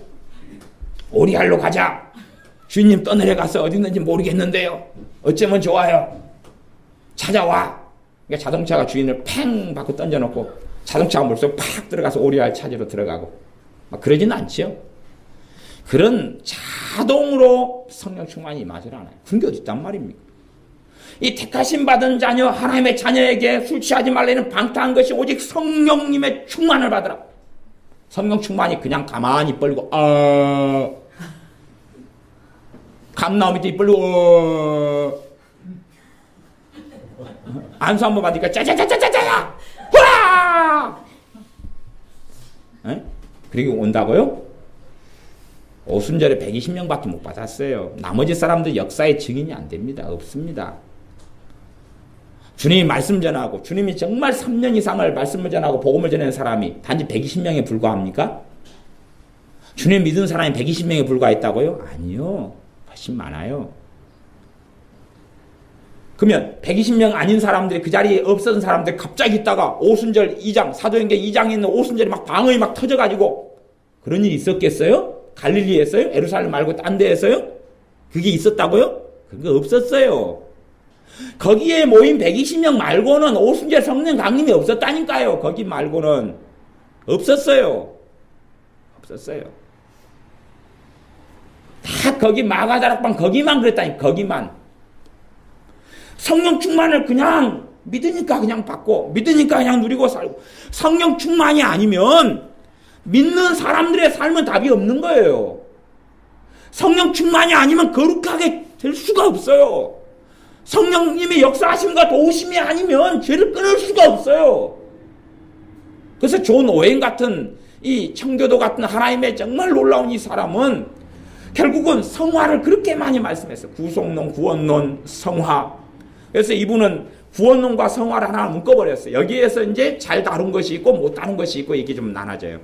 오리알로 가자. 주인님 떠내려가서 어디 있는지 모르겠는데요. 어쩌면 좋아요. 찾아와. 그러니까 자동차가 주인을 팽 받고 던져놓고 자동차가 물속에 팍 들어가서 오리알 찾으러 들어가고 막 그러지는 않지요. 그런 자동으로 성령 충만이 임하질 않아요. 그런 게 어디 있단 말입니까? 이 택하심 받은 자녀 하나님의 자녀에게 술 취하지 말라는 방탕한 것이 오직 성령님의 충만을 받으라. 성령 충만이 그냥 가만히 뻘고 감나무 밑에 뻘고 안수 한번 받으니까 짜자자자자자 후라 그리고 온다고요? 오순절에 120명밖에 못 받았어요. 나머지 사람들 역사의 증인이 안 됩니다. 없습니다. 주님이 말씀 전하고 주님이 정말 3년 이상을 말씀을 전하고 복음을 전하는 사람이 단지 120명에 불과합니까? 주님 믿은 사람이 120명에 불과했다고요? 아니요. 훨씬 많아요. 그러면 120명 아닌 사람들이 그 자리에 없었던 사람들 갑자기 있다가 오순절 2장 사도행전 2장에 있는 오순절에 막 방언이 막 터져가지고 그런 일이 있었겠어요? 갈릴리에서요? 예루살렘 말고 딴 데에서요? 그게 있었다고요? 그게 없었어요. 거기에 모인 120명 말고는 오순절 성령 강림이 없었다니까요. 거기 말고는 없었어요. 없었어요. 다 거기 마가다락방 거기만 그랬다니. 거기만. 성령 충만을 그냥 믿으니까 그냥 받고 믿으니까 그냥 누리고 살고 성령 충만이 아니면 믿는 사람들의 삶은 답이 없는 거예요. 성령 충만이 아니면 거룩하게 될 수가 없어요. 성령님의 역사하심과 도우심이 아니면 죄를 끊을 수가 없어요. 그래서 존 오웬 같은 이 청교도 같은 하나님의 정말 놀라운 이 사람은 결국은 성화를 그렇게 많이 말씀했어요. 구속론, 구원론, 성화. 그래서 이분은 구원론과 성화를 하나 묶어버렸어요. 여기에서 이제 잘 다룬 것이 있고 못 다룬 것이 있고 이게 좀 나눠져요.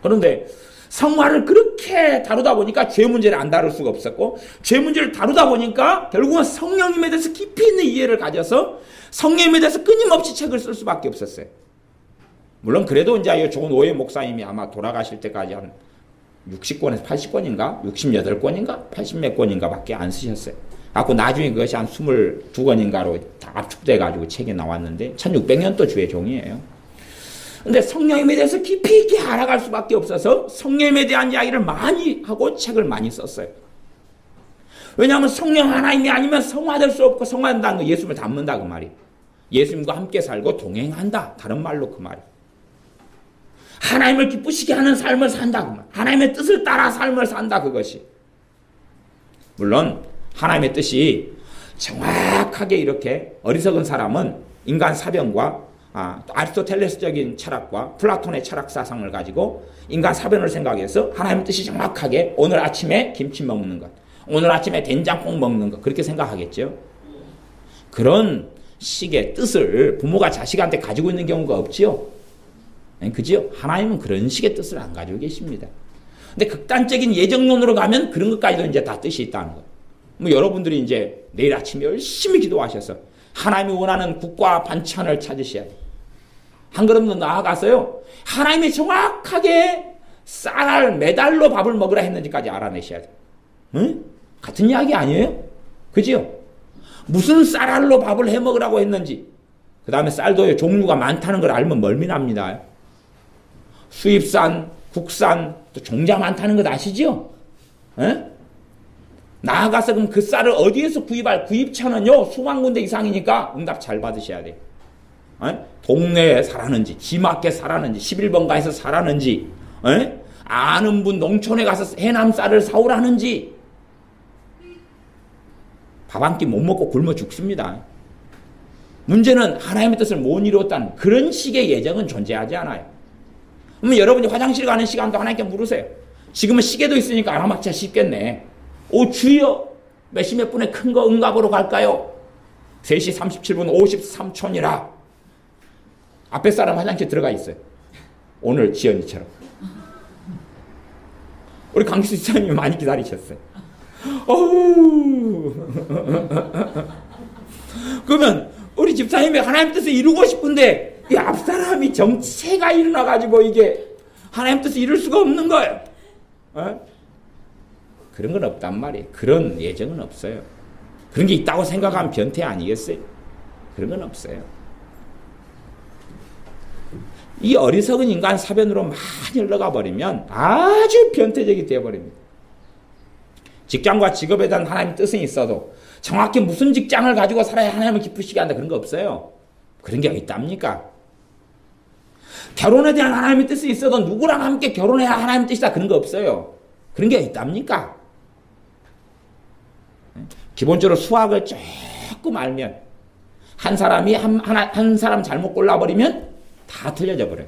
그런데 성화를 그렇게 다루다 보니까 죄 문제를 안 다룰 수가 없었고 죄 문제를 다루다 보니까 결국은 성령님에 대해서 깊이 있는 이해를 가져서 성령님에 대해서 끊임없이 책을 쓸 수밖에 없었어요. 물론 그래도 이제 존 오웬 목사님이 아마 돌아가실 때까지 한 60권에서 80권인가 68권인가 80몇 권인가 밖에 안 쓰셨어요. 갖고 나중에 그것이 한 22권인가로 다 압축돼가지고 책이 나왔는데 1600년도 주의 종이에요. 근데 성령님에 대해서 깊이 있게 알아갈 수밖에 없어서 성령님에 대한 이야기를 많이 하고 책을 많이 썼어요. 왜냐하면 성령 하나님이 아니면 성화될 수 없고 성화된다는 거 예수님을 닮는다 그 말이. 예수님과 함께 살고 동행한다. 다른 말로 그 말이. 하나님을 기쁘시게 하는 삶을 산다 그 말. 하나님의 뜻을 따라 삶을 산다 그것이. 물론 하나님의 뜻이 정확하게 이렇게 어리석은 사람은 인간 사변과 아리스토텔레스적인 철학과 플라톤의 철학 사상을 가지고 인간 사변을 생각해서 하나님의 뜻이 정확하게 오늘 아침에 김치 먹는 것, 오늘 아침에 된장국 먹는 것 그렇게 생각하겠죠. 그런 식의 뜻을 부모가 자식한테 가지고 있는 경우가 없지요. 그지요? 하나님은 그런 식의 뜻을 안 가지고 계십니다. 근데 극단적인 예정론으로 가면 그런 것까지도 이제 다 뜻이 있다는 거예요. 뭐 여러분들이 이제 내일 아침에 열심히 기도하셔서 하나님이 원하는 국과 반찬을 찾으셔야 돼요. 한 걸음 더 나아가서요. 하나님이 정확하게 쌀알 메달로 밥을 먹으라 했는지까지 알아내셔야 돼요. 응? 같은 이야기 아니에요? 그지요? 무슨 쌀알로 밥을 해 먹으라고 했는지 그 다음에 쌀도 종류가 많다는 걸 알면 멀미납니다. 수입산, 국산, 또 종자 많다는 것 아시죠? 에? 나아가서 그럼 그 쌀을 어디에서 구입할 구입처는요 수만 군데 이상이니까 응답 잘 받으셔야 돼요. 에? 동네에 살았는지 지마께 살았는지 11번가에서 살았는지 에? 아는 분 농촌에 가서 해남 쌀을 사오라는지 밥 한 끼 못 먹고 굶어 죽습니다. 문제는 하나님의 뜻을 못 이루었다는 그런 식의 예정은 존재하지 않아요. 그러면 여러분이 화장실 가는 시간도 하나님께 물으세요. 지금은 시계도 있으니까 알아맞기가 쉽겠네. 오 주여 몇 시 몇 분에 큰 거 응답으로 갈까요? 3시 37분 53초니라. 앞에 사람 화장실 들어가 있어요. 오늘 지연이처럼. 우리 강기수 지사님이 많이 기다리셨어요. 어우. 그러면 우리 집사님이 하나님 뜻을 이루고 싶은데 이 앞사람이 정체가 일어나가지고 이게 하나님 뜻을 이룰 수가 없는 거예요. 어? 그런 건 없단 말이에요. 그런 예정은 없어요. 그런 게 있다고 생각하면 변태 아니겠어요? 그런 건 없어요. 이 어리석은 인간 사변으로 많이 흘러가 버리면 아주 변태적이 되어버립니다. 직장과 직업에 대한 하나님의 뜻은 있어도 정확히 무슨 직장을 가지고 살아야 하나님을 기쁘시게 한다 그런 거 없어요. 그런 게 있답니까? 결혼에 대한 하나님의 뜻이 있어도 누구랑 함께 결혼해야 하나님의 뜻이다 그런 거 없어요. 그런 게 있답니까? 기본적으로 수학을 조금 알면 한 사람이 한 사람 잘못 골라버리면 다 틀려져 버려요.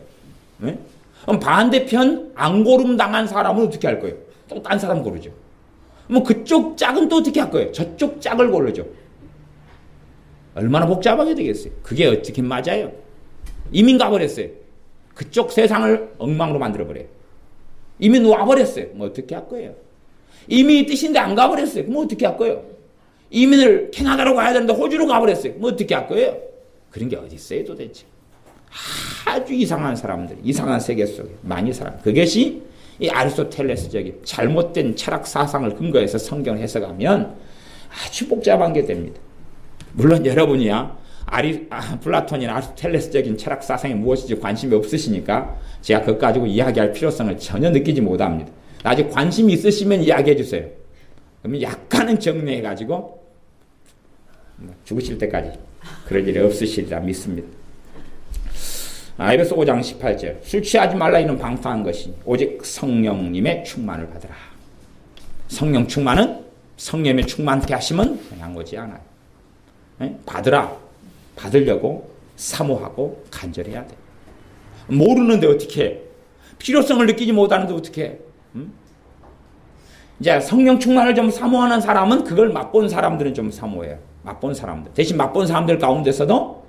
그럼 반대편 안 고름 당한 사람은 어떻게 할 거예요? 또 딴 사람 고르죠. 뭐 그쪽 짝은 또 어떻게 할 거예요? 저쪽 짝을 고르죠. 얼마나 복잡하게 되겠어요? 그게 어떻게 맞아요? 이미 가버렸어요. 그쪽 세상을 엉망으로 만들어버려요. 이미 와버렸어요. 뭐 어떻게 할 거예요? 이미 뜻인데 안 가버렸어요. 뭐 어떻게 할 거예요? 이민을 캐나다로 가야 되는데 호주로 가버렸어요. 뭐 어떻게 할 거예요? 그런 게 어디 있어요 도대체? 아주 이상한 사람들, 이상한 세계 속에 많이 살아. 그것이 이 아리스토텔레스적인 잘못된 철학 사상을 근거해서 성경을 해석하면 아주 복잡한 게 됩니다. 물론 여러분이야 플라톤이나 아리스토텔레스적인 철학 사상이 무엇인지 관심이 없으시니까 제가 그것 가지고 이야기할 필요성을 전혀 느끼지 못합니다. 아직 관심이 있으시면 이야기해 주세요. 그러면 약간은 정리해가지고 죽으실 때까지 그럴 일이 없으시리라 믿습니다. 에베소 5장 18절 술 취하지 말라 이는 방탕한 것이 오직 성령님의 충만을 받으라. 성령 충만은 성령의 충만케 하심은 그냥 오지 않아요. 받으라. 받으려고 사모하고 간절해야 돼. 모르는데 어떻게 해? 필요성을 느끼지 못하는데 어떻게 해? 이제 성령 충만을 좀 사모하는 사람은 그걸 맛본 사람들은 좀 사모해요. 맛본 사람들. 대신 맛본 사람들 가운데서도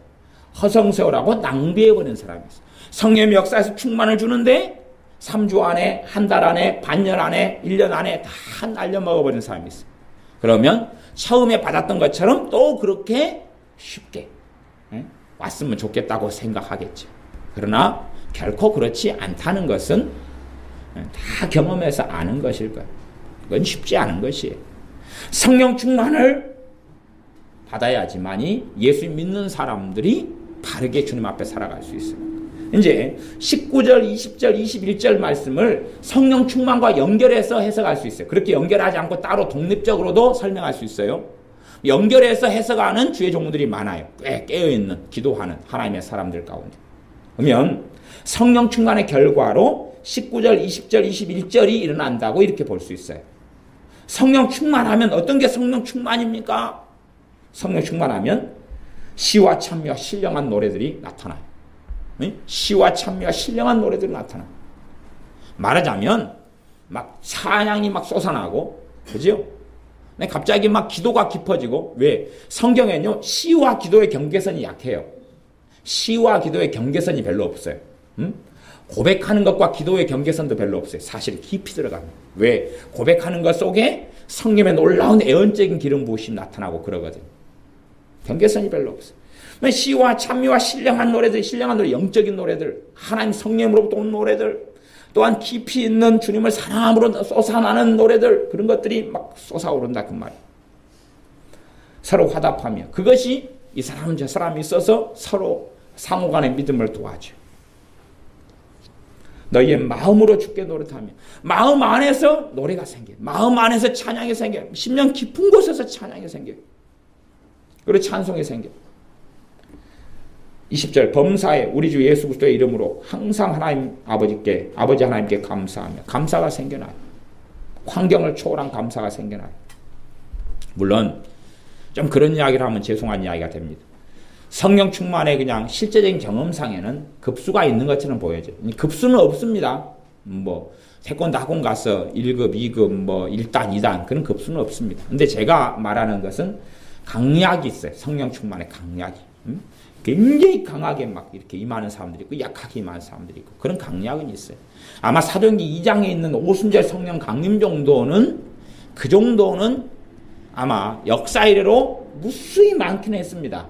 허송세월하고 낭비해버린 사람이 있어요. 성령의 역사에서 충만을 주는데 3주 안에, 한 달 안에, 반년 안에, 1년 안에 다 날려먹어버린 사람이 있어요. 그러면 처음에 받았던 것처럼 또 그렇게 쉽게 왔으면 좋겠다고 생각하겠죠. 그러나 결코 그렇지 않다는 것은 다 경험해서 아는 것일 거예요. 그건 쉽지 않은 것이에요. 성령 충만을 받아야지만이 예수 믿는 사람들이 바르게 주님 앞에 살아갈 수 있어요. 이제 19절, 20절, 21절 말씀을 성령 충만과 연결해서 해석할 수 있어요. 그렇게 연결하지 않고 따로 독립적으로도 설명할 수 있어요. 연결해서 해석하는 주의 종들이 많아요. 꽤 깨어있는, 기도하는 하나님의 사람들 가운데. 그러면 성령 충만의 결과로 19절, 20절, 21절이 일어난다고 이렇게 볼 수 있어요. 성령 충만하면 어떤 게 성령 충만입니까? 성령 충만하면 시와 찬미와 신령한 노래들이 나타나요. 시와 찬미와 신령한 노래들이 나타나요. 말하자면 막 찬양이 막 솟아나고, 그죠? 갑자기 막 기도가 깊어지고. 왜? 성경에는요 시와 기도의 경계선이 약해요. 시와 기도의 경계선이 별로 없어요. 고백하는 것과 기도의 경계선도 별로 없어요. 사실 깊이 들어갑니다. 왜? 고백하는 것 속에 성령의 놀라운 애언적인 기름 부으심이 나타나고 그러거든요. 경계선이 별로 없어요. 시와 찬미와 신령한 노래들, 영적인 노래들, 하나님 성령으로부터 온 노래들, 또한 깊이 있는 주님을 사랑함으로 솟아나는 노래들, 그런 것들이 막 솟아오른다 그 말이에요. 서로 화답하며 그것이 이 사람 저 사람이 있어서 서로 상호간의 믿음을 도와줘. 너희의 마음으로 주께 노릇하며 마음 안에서 노래가 생겨요. 마음 안에서 찬양이 생겨요. 심령 깊은 곳에서 찬양이 생겨요. 그리고 찬송이 생겨요. 20절 범사에 우리 주 예수 그리스도의 이름으로 항상 아버지 하나님께 감사하며 감사가 생겨나요. 환경을 초월한 감사가 생겨나요. 물론 좀 그런 이야기를 하면 죄송한 이야기가 됩니다. 성령 충만의 그냥 실제적인 경험상에는 급수가 있는 것처럼 보여져요. 급수는 없습니다. 뭐 태권도 학원 가서 1급, 2급, 뭐 1단, 2단 그런 급수는 없습니다. 근데 제가 말하는 것은 강약이 있어요. 성령 충만의 강약이. 굉장히 강하게 막 이렇게 임하는 사람들이 있고 약하게 임하는 사람들이 있고 그런 강약은 있어요. 아마 사도행전 2장에 있는 오순절 성령 강림 정도는 그 정도는 아마 역사 이래로 무수히 많긴 했습니다.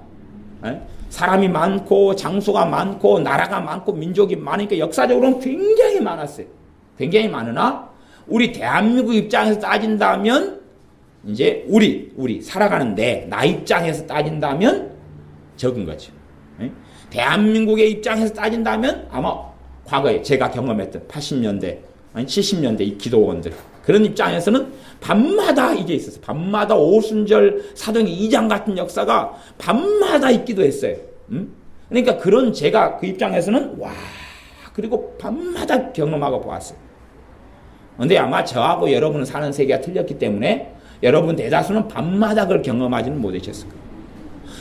사람이 많고 장소가 많고 나라가 많고 민족이 많으니까 역사적으로는 굉장히 많았어요. 굉장히 많으나 우리 대한민국 입장에서 따진다면 이제 우리 살아가는 나 입장에서 따진다면 적은 거죠. 대한민국의 입장에서 따진다면 아마 과거에 제가 경험했던 80년대, 70년대 이 기도원들 그런 입장에서는 밤마다 이게 있었어요. 밤마다 오순절 사도행전 2장 같은 역사가 밤마다 있기도 했어요. 그러니까 그런 제가 그 입장에서는 와 그리고 밤마다 경험하고 보았어요. 그런데 아마 저하고 여러분은 사는 세계가 틀렸기 때문에 여러분 대다수는 밤마다 그걸 경험하지는 못하셨을 거예요.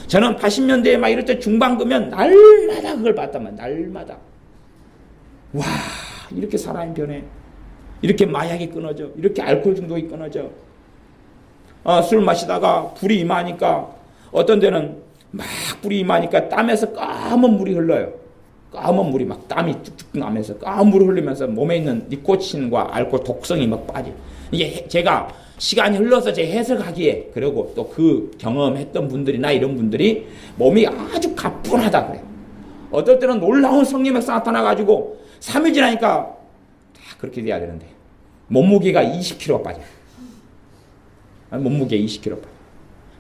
저는 80년대에 막 이럴 때 중반 끄면 날마다 그걸 봤단 말이에요. 날마다. 와 이렇게 사람이 변해. 이렇게 마약이 끊어져. 이렇게 알코올 중독이 끊어져. 술 마시다가 불이 임하니까 어떤 데는 막 불이 임하니까 땀에서 까만 물이 흘러요. 까만 물이 막 땀이 쭉쭉 나면서 까만 물이 흘리면서 몸에 있는 니코틴과 알코올 독성이 막 빠져. 이게 제가 시간이 흘러서 제 해석하기에 그리고 또 그 경험했던 분들이나 이런 분들이 몸이 아주 가뿐하다 그래요. 어떨 때는 놀라운 성령 역사 나타나가지고 3일 지나니까 다 그렇게 돼야 되는데 몸무게가 20kg가 빠져요. 몸무게 20kg 빠져.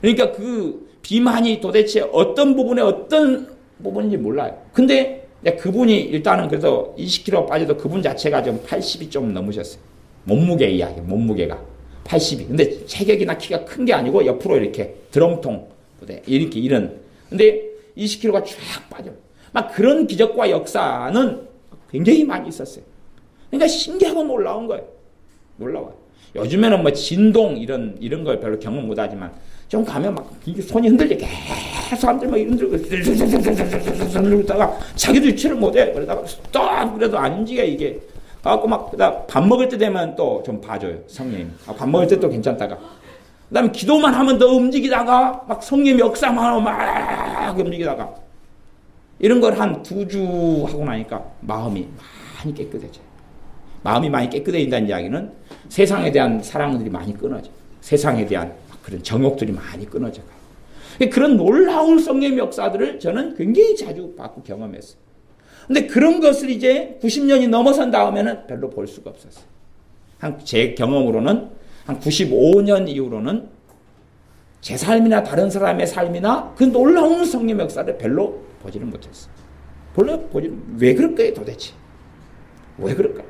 그러니까 그 비만이 도대체 어떤 부분에 어떤 부분인지 몰라요. 근데 그분이 일단은 그래서 20kg 빠져도 그분 자체가 좀 80이 좀 넘으셨어요. 몸무게 이야기, 몸무게가 80이. 근데 체격이나 키가 큰 게 아니고 옆으로 이렇게 드럼통 이렇게 이런. 근데 20kg가 쫙 빠져. 막 그런 기적과 역사는 굉장히 많이 있었어요. 그러니까 신기하고 놀라운 거예요. 놀라워요. 요즘에는 뭐 진동 이런 걸 별로 경험 못 하지만 좀 가면 막 손이 흔들려. 계속 사람들 막 흔들고 흔들다가 자기도 유치를 못 해. 그러다가 딱 그래도 안 움직여 이게. 갖고 막 밥 먹을 때 되면 또 좀 봐줘요. 성령님. 밥 먹을 때 또 괜찮다가. 그다음에 기도만 하면 더 움직이다가 막 성령님 역사만 하면 막 움직이다가 이런 걸 한 2주 하고 나니까 마음이 많이 깨끗해져요. 마음이 많이 깨끗해진다는 이야기는 세상에 대한 사랑들이 많이 끊어져. 세상에 대한 그런 정욕들이 많이 끊어져. 그런 놀라운 성령의 역사들을 저는 굉장히 자주 받고 경험했어요. 근데 그런 것을 이제 90년이 넘어선 다음에는 별로 볼 수가 없었어요. 제 경험으로는 한 95년 이후로는 제 삶이나 다른 사람의 삶이나 그 놀라운 성령의 역사를 별로 보지를 못했어요. 왜 그럴까요 도대체? 왜 그럴까요?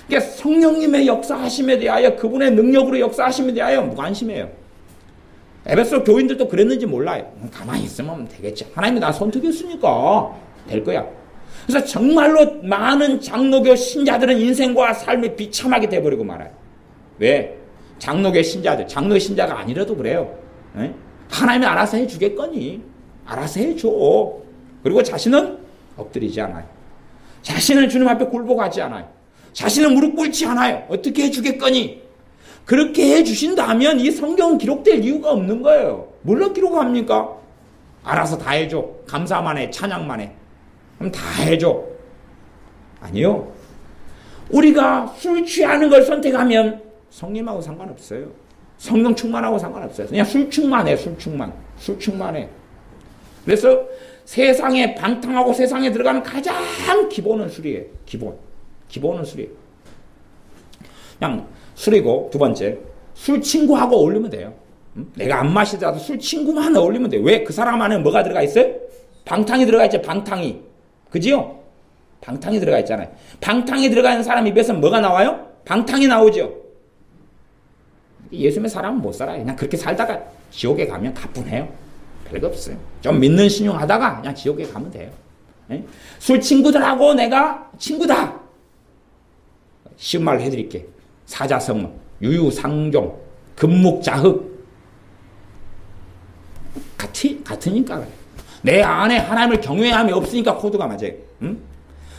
그러니까 성령님의 역사하심에 대하여 그분의 능력으로 역사하심에 대하여 무관심해요. 에베소 교인들도 그랬는지 몰라요. 가만히 있으면 되겠지. 하나님이 나 선택했으니까 될 거야. 그래서 정말로 많은 장로교 신자들은 인생과 삶이 비참하게 돼버리고 말아요. 왜? 장로교 신자들, 장로교 신자가 아니라도 그래요. 에? 하나님이 알아서 해주겠거니. 알아서 해줘. 그리고 자신은 엎드리지 않아요. 자신은 주님 앞에 굴복하지 않아요. 자신은 무릎 꿇지 않아요. 어떻게 해주겠거니? 그렇게 해주신다면 이 성경은 기록될 이유가 없는 거예요. 물론 기록합니까? 알아서 다 해줘. 감사만 해. 찬양만 해. 그럼 다 해줘. 아니요. 우리가 술 취하는 걸 선택하면 성령하고 상관없어요. 성령 충만하고 상관없어요. 그냥 술 충만해. 술 충만해. 그래서 세상에 방탕하고 세상에 들어가는 가장 기본은 술이에요. 기본은 술이에요. 그냥 술이고 두 번째 술 친구하고 어울리면 돼요. 내가 안 마시더라도 술 친구만 어울리면 돼요. 왜? 그 사람 안에 뭐가 들어가 있어요? 방탕이 들어가 있죠. 방탕이. 그지요? 방탕이 들어가 있잖아요. 방탕이 들어가 있는 사람 입에서 뭐가 나와요? 방탕이 나오죠. 예수 믿는 사람은 못 살아요. 그냥 그렇게 살다가 지옥에 가면 가뿐해요. 별거 없어요. 좀 믿는 신용하다가 그냥 지옥에 가면 돼요. 네? 술 친구들하고 내가 친구다. 쉬운 말로 해드릴게. 사자성어, 유유상종, 금묵자흑. 같으니까 그래. 내 안에 하나님을 경외함이 없으니까 코드가 맞아요. 응?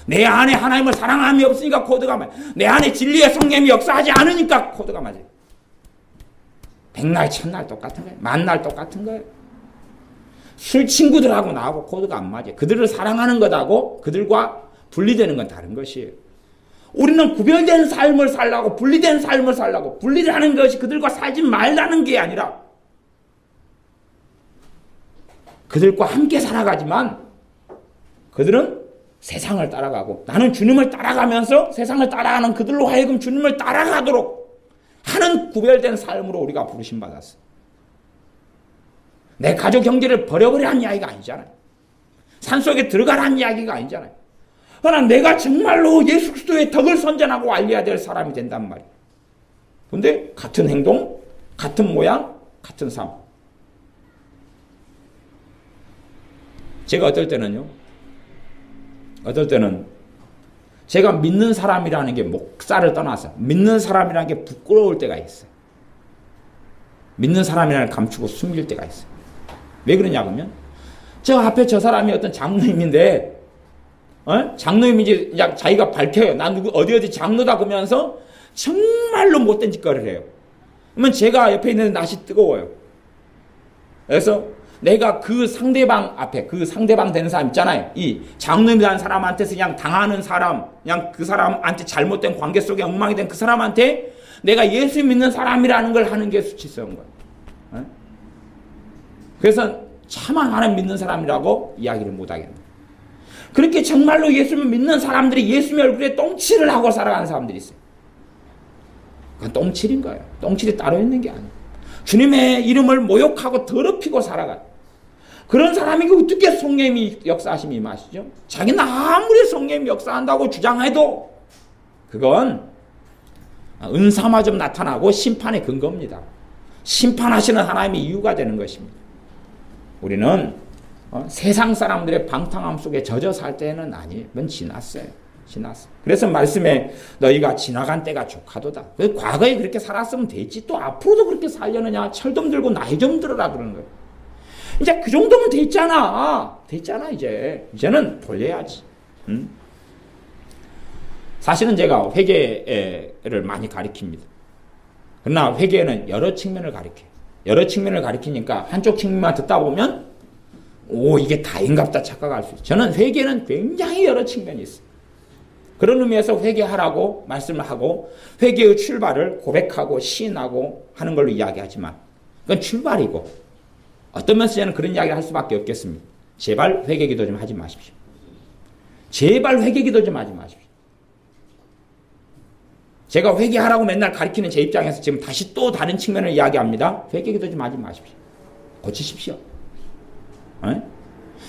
내 안에 하나님을 사랑함이 없으니까 코드가 맞아요. 내 안에 진리의 성령이 역사하지 않으니까 코드가 맞아요. 백날 천날 똑같은 거예요. 만날 똑같은 거예요. 술 친구들하고 나하고 코드가 안 맞아요. 그들을 사랑하는 것하고 그들과 분리되는 건 다른 것이에요. 우리는 구별된 삶을 살라고 분리된 삶을 살라고 분리라는 것이 그들과 살지 말라는 게 아니라 그들과 함께 살아가지만 그들은 세상을 따라가고 나는 주님을 따라가면서 세상을 따라가는 그들로 하여금 주님을 따라가도록 하는 구별된 삶으로 우리가 부르심 받았어. 내 가족 형제를 버려버리라는 이야기가 아니잖아요. 산속에 들어가라는 이야기가 아니잖아요. 그러나 내가 정말로 예수 그리스도의 덕을 선전하고 알려야 될 사람이 된단 말이에요. 근데 같은 행동, 같은 모양, 같은 삶. 제가 어떨 때는 제가 믿는 사람이라는 게 목사를 떠나서 믿는 사람이라는 게 부끄러울 때가 있어요. 믿는 사람이라는 걸 감추고 숨길 때가 있어요. 왜 그러냐 그러면 저 앞에 저 사람이 어떤 장로님인데 장로님이 이제 자기가 밝혀요. 난 누구 어디 장로다 그러면서 정말로 못된 짓거리를 해요. 그러면 제가 옆에 있는 낯이 뜨거워요. 그래서 내가 그 상대방 앞에, 그 상대방 되는 사람 있잖아요. 이 장로님이라는 사람한테서 그냥 당하는 사람, 그냥 그 사람한테 잘못된 관계 속에 엉망이 된 그 사람한테 내가 예수 믿는 사람이라는 걸 하는 게 수치스러운 거예요. 그래서 차마 하나님 믿는 사람이라고 이야기를 못하겠네. 그렇게 정말로 예수를 믿는 사람들이 예수의 얼굴에 똥칠을 하고 살아가는 사람들이 있어요. 그건 똥칠인 거예요. 똥칠이 따로 있는 게 아니에요. 주님의 이름을 모욕하고 더럽히고 살아가요. 그런 사람에게 어떻게 성령님이 역사하심이 임하시죠? 자기는 아무리 성령님이 역사한다고 주장해도 그건 은사마저 나타나고 심판의 근거입니다. 심판하시는 하나님의 이유가 되는 것입니다. 우리는 세상 사람들의 방탕함 속에 젖어 살 때는 아니에요. 그건 지났어요. 그래서 말씀에 너희가 지나간 때가 족하도다. 과거에 그렇게 살았으면 됐지. 또 앞으로도 그렇게 살려느냐. 철 좀 들고 나이 좀 들어라 그러는 거예요. 이제 그 정도면 됐잖아. 이제는 돌려야지. 사실은 제가 회개를 많이 가리킵니다. 그러나 회개는 여러 측면을 가리켜요. 여러 측면을 가리키니까 한쪽 측면만 듣다 보면 이게 다인갑다 착각할 수 있어요. 저는 회개는 굉장히 여러 측면이 있어요. 그런 의미에서 회개하라고 말씀을 하고 회개의 출발을 고백하고 시인하고 하는 걸로 이야기하지만 그건 출발이고 어떤 면에서 저는 그런 이야기를 할 수밖에 없겠습니다. 제발 회개기도 좀 하지 마십시오. 제발 회개기도 좀 하지 마십시오. 제가 회개하라고 맨날 가르치는 제 입장에서 지금 다시 또 다른 측면을 이야기합니다. 회개기도 좀 하지 마십시오. 고치십시오.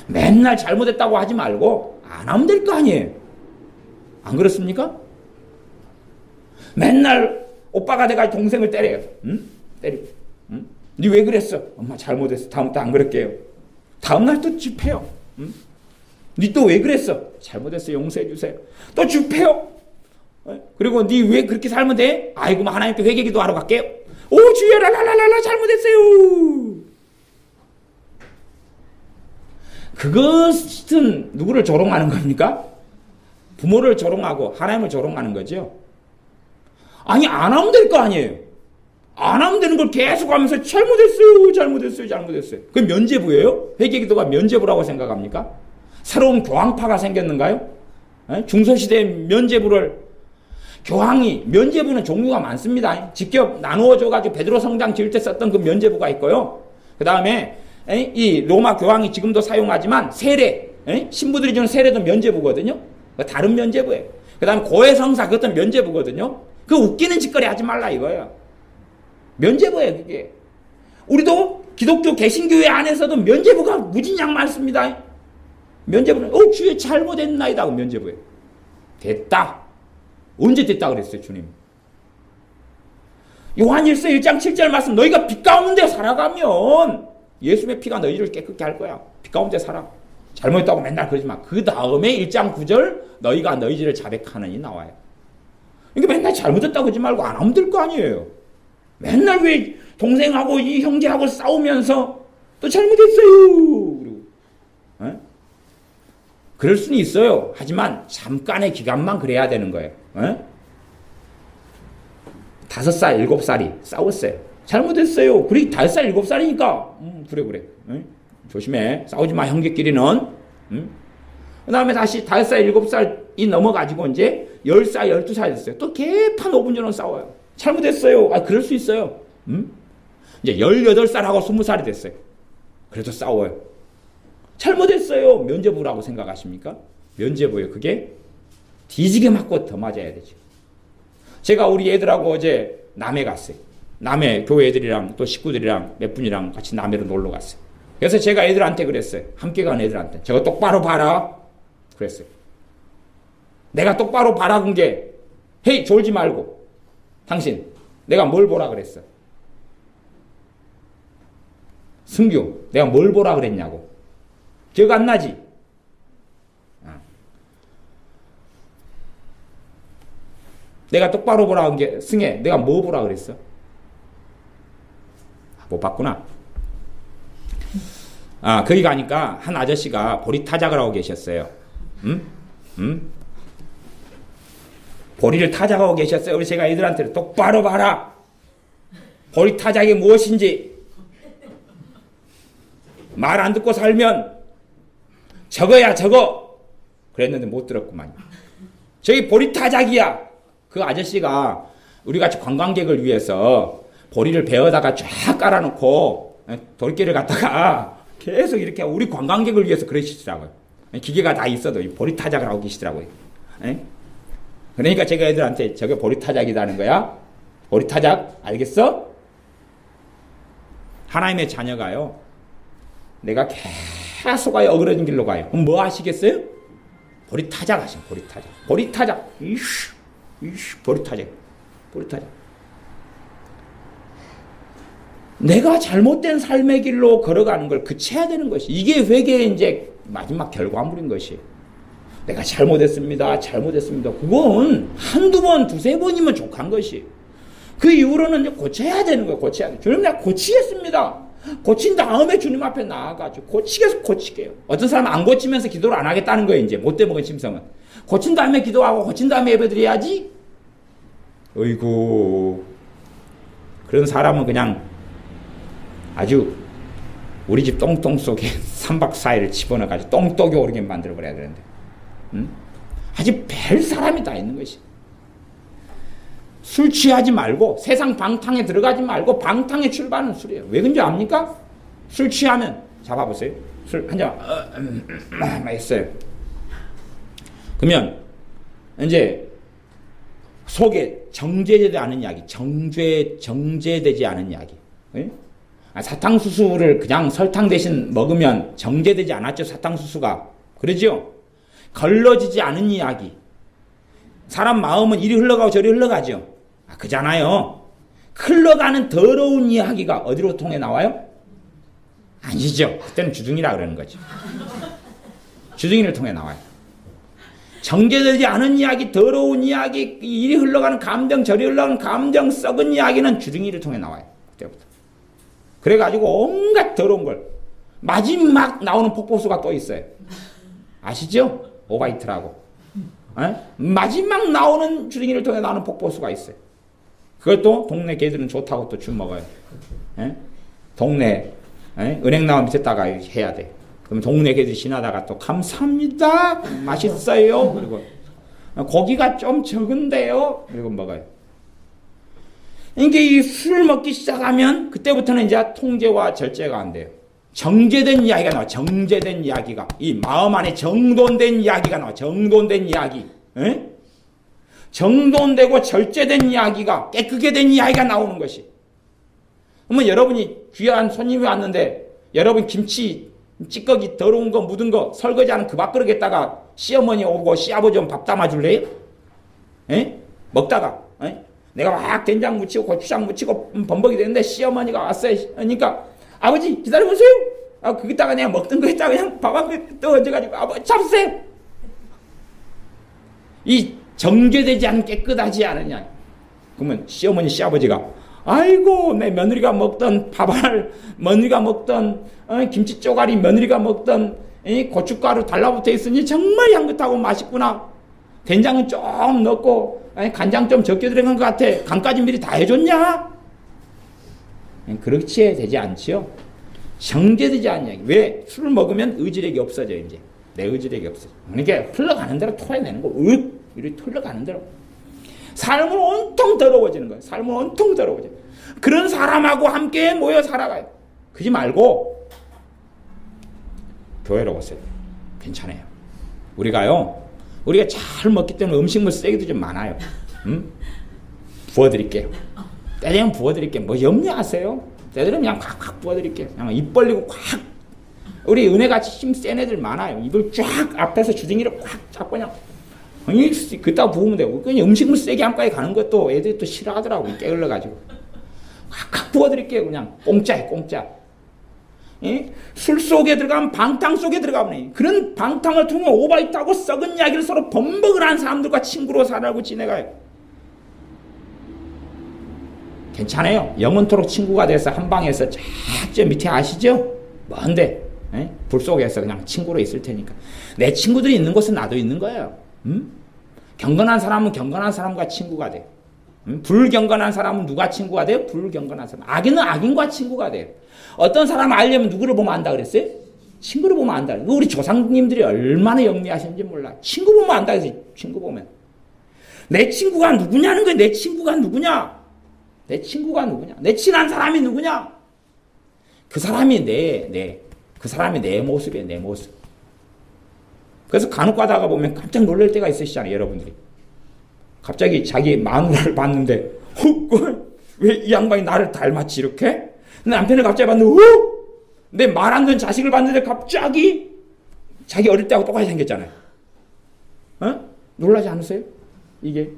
맨날 잘못했다고 하지 말고 안 하면 될 거 아니에요. 안 그렇습니까? 맨날 오빠가 돼가지고 동생을 때려요. 때리고. 니 왜 그랬어? 엄마 잘못했어. 다음부터 안 그럴게요. 다음날 또 줍해요. 니 또 왜 그랬어? 잘못했어. 용서해 주세요. 또 줍해요. 그리고 니 왜 그렇게 살면 돼? 아이고 하나님께 회개 기도하러 갈게요. 오 주여 라라라라 잘못했어요. 그것은 누구를 조롱하는 겁니까? 부모를 조롱하고 하나님을 조롱하는 거죠. 아니 안 하면 될 거 아니에요. 안 하면 되는 걸 계속 하면서 잘못했어요. 그게 면죄부예요? 회개기도가 면죄부라고 생각합니까? 새로운 교황파가 생겼는가요? 중세시대에 면죄부를 면죄부는 종류가 많습니다. 직접 나누어줘가지고 베드로 성당 지을 때 썼던 그 면죄부가 있고요. 그 다음에 이 로마 교황이 지금도 사용하지만 세례, 신부들이 주는 세례도 면죄부거든요. 다른 면죄부예요. 그 다음에 고해성사 그것도 면죄부거든요. 그 웃기는 짓거리 하지 말라 이거예요. 면죄부예요 그게. 우리도 기독교 개신교회 안에서도 면죄부가 무진장 많습니다. 면죄부는 주여 잘못했나이다 그 면죄부예요. 됐다. 언제 됐다 그랬어요 주님? 요한일서 1장 7절 말씀 너희가 빛 가운데 살아가면 예수의 피가 너희를 깨끗게 할 거야. 빛 가운데 살아. 잘못했다고 맨날 그러지 마. 그 다음에 1장 9절 너희가 너희들을 자백하느니 나와요. 그러니까 맨날 잘못했다고 그러지 말고 안 하면 될 거 아니에요. 맨날 왜 동생하고 이 형제하고 싸우면서 또 잘못했어요. 그리고 그럴 수는 있어요. 하지만 잠깐의 기간만 그래야 되는 거예요. 5살, 7살이 싸웠어요. 잘못했어요. 그래 5살, 7살이니까 그래. 조심해. 싸우지 마 형제끼리는. 그 다음에 다시 5살, 7살이 넘어가지고 이제 10살, 12살 됐어요. 또 개판 5분 전원 싸워요. 잘못했어요. 그럴 수 있어요. 이제 18살하고 20살이 됐어요. 그래도 싸워요. 잘못했어요. 면죄부라고 생각하십니까? 면죄부예요. 그게 뒤지게 맞고 더 맞아야 되죠. 제가 우리 애들하고 어제 남해 갔어요. 남해 교회 애들이랑 또 식구들이랑 몇 분이랑 같이 남해로 놀러 갔어요. 그래서 제가 애들한테 그랬어요. 함께 간 애들한테. 저거 똑바로 봐라. 그랬어요. 내가 똑바로 봐라 건 게 헤이 졸지 말고 당신 내가 뭘 보라 그랬어? 승규 내가 뭘 보라 그랬냐고. 기억 안 나지? 내가 똑바로 보라 한 게 승혜 내가 뭐 보라 그랬어? 못 봤구나. 거기 가니까 한 아저씨가 보리타작을 하고 계셨어요. 보리를 타작하고 계셨어요. 우리 제가 애들한테 똑바로 봐라. 보리 타작이 무엇인지. 말 안 듣고 살면 저거야 저거. 그랬는데 못 들었구만. 저기 보리 타작이야. 그 아저씨가 우리같이 관광객을 위해서 보리를 베어다가 쫙 깔아놓고 돌길을 갔다가 계속 이렇게 우리 관광객을 위해서 그러시더라고요. 기계가 다 있어도 보리 타작을 하고 계시더라고요. 그러니까 제가 애들한테 저게 보리 타작이라는 거야. 보리 타작 알겠어? 하나님의 자녀가요. 내가 계속 어그러진 길로 가요. 그럼 뭐 하시겠어요? 보리 타작 하시면 보리 타작. 보리 타작. 이슈 보리 타작. 보리 타작. 내가 잘못된 삶의 길로 걸어가는 걸 그쳐야 되는 것이. 이게 회개의 이제 마지막 결과물인 것이. 내가 잘못했습니다. 그건 한두 번, 두세 번이면 족한 것이. 그 이후로는 이제 고쳐야 되는 거예요. 고쳐야 돼. 주님, 내가 고치겠습니다. 고친 다음에 주님 앞에 나아가지고 고치게요. 어떤 사람은 안 고치면서 기도를 안 하겠다는 거예요. 이제 못돼 먹은 심성은. 고친 다음에 기도하고 고친 다음에 예배드려야지. 어이구. 그런 사람은 그냥 아주 우리 집 똥똥 속에 3박 4일을 집어넣어가지고 똥독이 오르게 만들어버려야 되는데. 아주 별 사람이 다 있는 것이. 술 취하지 말고 세상 방탕에 들어가지 말고 방탕에 출발하는 술이에요. 왜 그런지 압니까? 술 취하면 잡아보세요. 술 한잔 했어요. 그러면 이제 속에 정제되지 않은 약이 정제되지 않은 약이. 사탕수수를 그냥 설탕 대신 먹으면 정제되지 않았죠. 사탕수수가. 그러죠? 걸러지지 않은 이야기. 사람 마음은 이리 흘러가고 저리 흘러가죠. 그잖아요. 흘러가는 더러운 이야기가 어디로 통해 나와요? 아니죠. 그때는 주둥이라 그러는 거죠. 주둥이를 통해 나와요. 정제되지 않은 이야기, 더러운 이야기, 이리 흘러가는 감정, 저리 흘러가는 감정, 썩은 이야기는 주둥이를 통해 나와요. 그때부터. 그래가지고 온갖 더러운 걸. 마지막 나오는 폭포수가 또 있어요. 아시죠? 오바이트라고. 마지막 나오는 주둥이를 통해 나오는 폭포수가 있어요. 그것도 동네 개들은 좋다고 또 주 먹어요. 동네 은행 나무 밑에다가 해야 돼. 그럼 동네 개들이 지나다가 또 감사합니다. 맛있어요. 그리고 고기가 좀 적은데요. 그리고 먹어요. 이게 이 술 먹기 시작하면 그때부터는 이제 통제와 절제가 안 돼요. 정제된 이야기가 나와. 정제된 이야기가. 이 마음 안에 정돈된 이야기가 나와. 정돈된 이야기. 정돈되고 절제된 이야기가, 깨끗게 된 이야기가 나오는 것이. 그러면 여러분이 귀한 손님이 왔는데 여러분 김치 찌꺼기 더러운 거 묻은 거 설거지하는 그 밥그릇에다가 시어머니 오고 시아버지 오면 밥 담아줄래요? 먹다가 내가 막 된장 묻히고 고추장 묻히고 범벅이 되는데 시어머니가 왔어요. 그러니까 아버지 기다려보세요. 거기다가 내가 먹던 거에다가 그냥 밥 한 그릇 떠 얹어가지고 아버지 잡으세요. 이 정제되지 않은 깨끗하지 않으냐. 그러면 시어머니 시아버지가 아이고 내 며느리가 먹던 밥알, 며느리가 먹던 김치 쪼가리, 며느리가 먹던 고춧가루 달라붙어 있으니 정말 향긋하고 맛있구나. 된장은 좀 넣고 간장 좀 적게 들어간 것 같아. 간까지 미리 다 해줬냐? 그렇지 되지 않지요. 정제되지 않냐. 왜? 술을 먹으면 의지력이 없어져. 이제 내 의지력이 없어져. 그러니까 흘러가는 대로 토해내는 거. 이렇게 흘러가는 대로. 삶은 온통 더러워지는 거예요. 삶은 온통 더러워져요. 그런 사람하고 함께 모여 살아가요. 그러지 말고 교회로 오세요. 괜찮아요. 우리가 잘 먹기 때문에 음식물 쓰레기도 좀 많아요. 부어드릴게요. 때리면 부어드릴게요. 뭐 염려하세요? 때리면 그냥 콱콱 부어드릴게요. 그냥 입 벌리고 콱. 우리 은혜같이 힘 센 애들 많아요. 입을 쫙 앞에서 주둥이를 콱 잡고 그냥 그따 부으면 되고. 그냥 음식물 쓰레기 함까지 가는 것도 애들이 또 싫어하더라고. 깨흘러가지고. 콱콱 부어드릴게요. 그냥 공짜에 공짜. 술 속에 들어가면 방탕 속에 들어가면 그런 방탕을 통해 오바이트하고 썩은 이야기를 서로 범벅을 한 사람들과 친구로 살아가고 지내가요. 괜찮아요. 영원토록 친구가 돼서 한 방에서 저 밑에 아시죠? 먼데 불 속에서 그냥 친구로 있을 테니까. 내 친구들이 있는 곳은 나도 있는 거예요. 경건한 사람은 경건한 사람과 친구가 돼. 불경건한 사람은 누가 친구가 돼요? 불경건한 사람. 악인은 악인과 친구가 돼요. 어떤 사람을 알려면 누구를 보면 안다 그랬어요? 친구를 보면 안다. 우리 조상님들이 얼마나 영리하셨는지 몰라. 친구 보면 안다 그랬어요. 친구 보면. 내 친구가 누구냐는 거예요. 내 친구가 누구냐? 내 친구가 누구냐? 내 친한 사람이 누구냐? 그 사람이 그 사람이 내 모습이에요. 내 모습. 그래서 간혹 가다가 보면 깜짝 놀랄 때가 있으시잖아요. 여러분들이. 갑자기 자기 마누라를 봤는데 왜 이 양반이 나를 닮았지 이렇게? 남편을 갑자기 봤는데 내 말 안 듣는 자식을 봤는데 갑자기 자기 어릴 때하고 똑같이 생겼잖아요. 놀라지 않으세요? 이게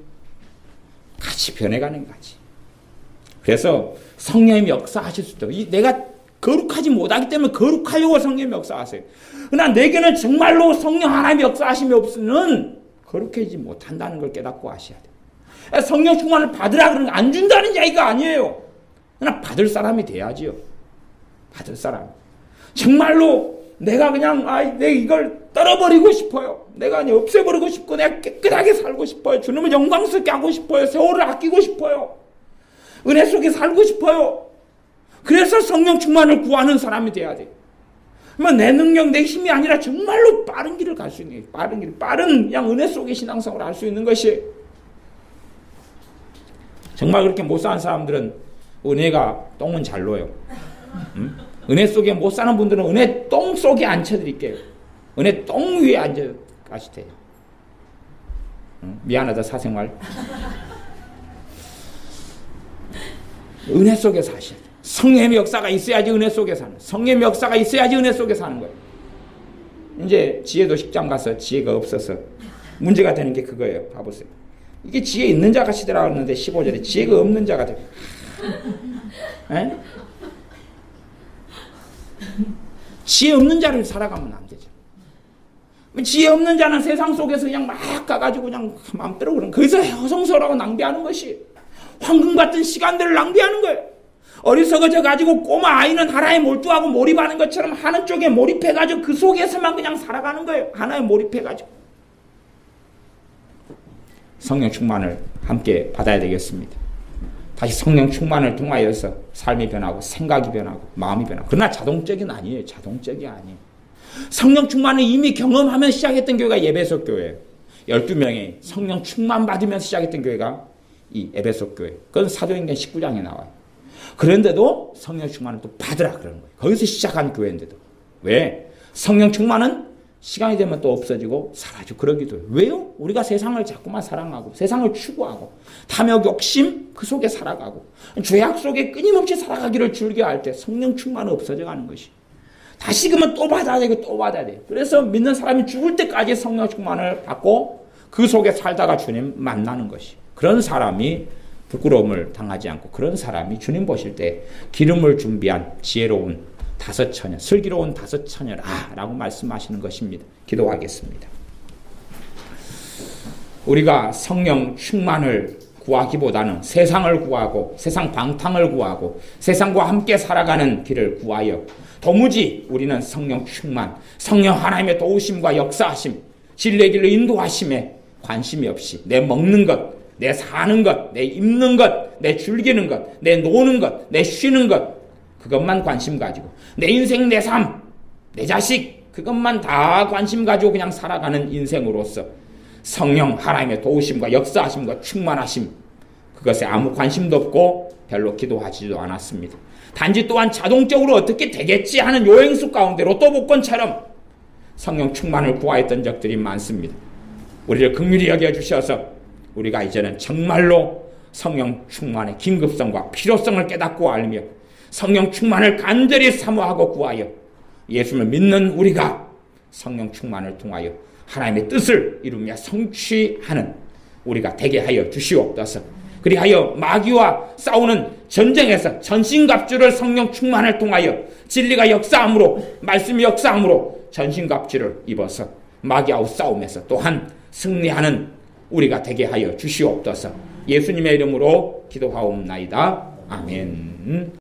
같이 변해가는 거지. 그래서 성령님이 역사하실 수 있도록 내가 거룩하지 못하기 때문에 거룩하려고 성령님이 역사하세요. 그러나 내게는 정말로 성령 하나님의 역사하심이 없으면 거룩해지지 못한다는 걸 깨닫고 하셔야 돼요. 성령 충만을 받으라 그러는 거 안 준다는 얘기가 아니에요. 그러나 받을 사람이 돼야지요. 받을 사람. 정말로 내가 그냥 내 이걸 떨어버리고 싶어요. 내가 없애버리고 싶고 내가 깨끗하게 살고 싶어요. 주님을 영광스럽게 하고 싶어요. 세월을 아끼고 싶어요. 은혜 속에 살고 싶어요. 그래서 성령 충만을 구하는 사람이 돼야 돼요. 내 능력, 내 힘이 아니라 정말로 빠른 길을 갈 수 있는, 빠른 그냥 은혜 속의 신앙생활을 할 수 있는 것이 정말 그렇게 못 사는 사람들은 은혜가 똥은 잘 놓여요. 은혜 속에 못 사는 분들은 은혜 똥 속에 앉혀드릴게요. 은혜 똥 위에 앉아 가시대요. 미안하다 사생활. 은혜 속에 사셔야 돼요. 성령의 역사가 있어야지 은혜 속에 사는 거예요. 성령의 역사가 있어야지 은혜 속에 사는 거예요. 이제 지혜도 10장 가서 지혜가 없어서 문제가 되는 게 그거예요. 봐보세요. 이게 지혜 있는 자가 시대라고 하는데 15절에 지혜가 없는 자가 돼요. 지혜 없는 자를 살아가면 안 되죠. 지혜 없는 자는 세상 속에서 그냥 막 가가지고 그냥 마음대로 그런 거기서 허송세월하고 낭비하는 것이 황금 같은 시간들을 낭비하는 거예요. 어리석어져 가지고 꼬마 아이는 하나에 몰두하고 몰입하는 것처럼 하는 쪽에 몰입해가지고 그 속에서만 그냥 살아가는 거예요. 하나에 몰입해가지고. 성령 충만을 함께 받아야 되겠습니다. 다시 성령 충만을 통하여서 삶이 변하고 생각이 변하고 마음이 변하고. 그러나 자동적인 아니에요. 자동적이 아니에요. 성령 충만을 이미 경험하면서 시작했던 교회가 에베소 교회예요. 12명이 성령 충만 받으면서 시작했던 교회가 이 에베소 교회. 그건 사도행전 19장에 나와요. 그런데도 성령 충만을 또 받으라 그러는 거예요. 거기서 시작한 교회인데도. 왜? 성령 충만은 시간이 되면 또 없어지고 사라지고 그러기도 해요. 왜요? 우리가 세상을 자꾸만 사랑하고 세상을 추구하고 탐욕, 욕심 그 속에 살아가고 죄악 속에 끊임없이 살아가기를 즐겨할 때 성령 충만은 없어져 가는 것이. 다시금은 또 받아야 되고 또 받아야 돼요. 그래서 믿는 사람이 죽을 때까지 성령 충만을 받고 그 속에 살다가 주님 만나는 것이. 그런 사람이 부끄러움을 당하지 않고 그런 사람이 주님 보실 때 기름을 준비한 지혜로운 다섯 처녀, 슬기로운 다섯 처녀라 라고 말씀하시는 것입니다. 기도하겠습니다. 우리가 성령 충만을 구하기보다는 세상을 구하고 세상 방탕을 구하고 세상과 함께 살아가는 길을 구하여 도무지 우리는 성령 충만, 성령 하나님의 도우심과 역사하심, 진리의 길로 인도하심에 관심이 없이 내 먹는 것, 내 사는 것, 내 입는 것, 내 즐기는 것, 내 노는 것, 내 쉬는 것 그것만 관심 가지고 내 인생, 내 삶, 내 자식 그것만 다 관심 가지고 그냥 살아가는 인생으로서 성령 하나님의 도우심과 역사하심과 충만하심 그것에 아무 관심도 없고 별로 기도하지도 않았습니다. 단지 또한 자동적으로 어떻게 되겠지 하는 요행수 가운데 로또 복권처럼 성령 충만을 구하였던 적들이 많습니다. 우리를 긍휼히 여겨주셔서 우리가 이제는 정말로 성령 충만의 긴급성과 필요성을 깨닫고 알며 성령 충만을 간절히 사모하고 구하여 예수를 믿는 우리가 성령 충만을 통하여 하나님의 뜻을 이루며 성취하는 우리가 되게 하여 주시옵소서. 그리하여 마귀와 싸우는 전쟁에서 전신갑주를 성령 충만을 통하여 진리가 역사함으로 말씀이 역사함으로 전신갑주를 입어서 마귀와 싸움에서 또한 승리하는 우리가 되게 하여 주시옵소서. 예수님의 이름으로 기도하옵나이다. 아멘.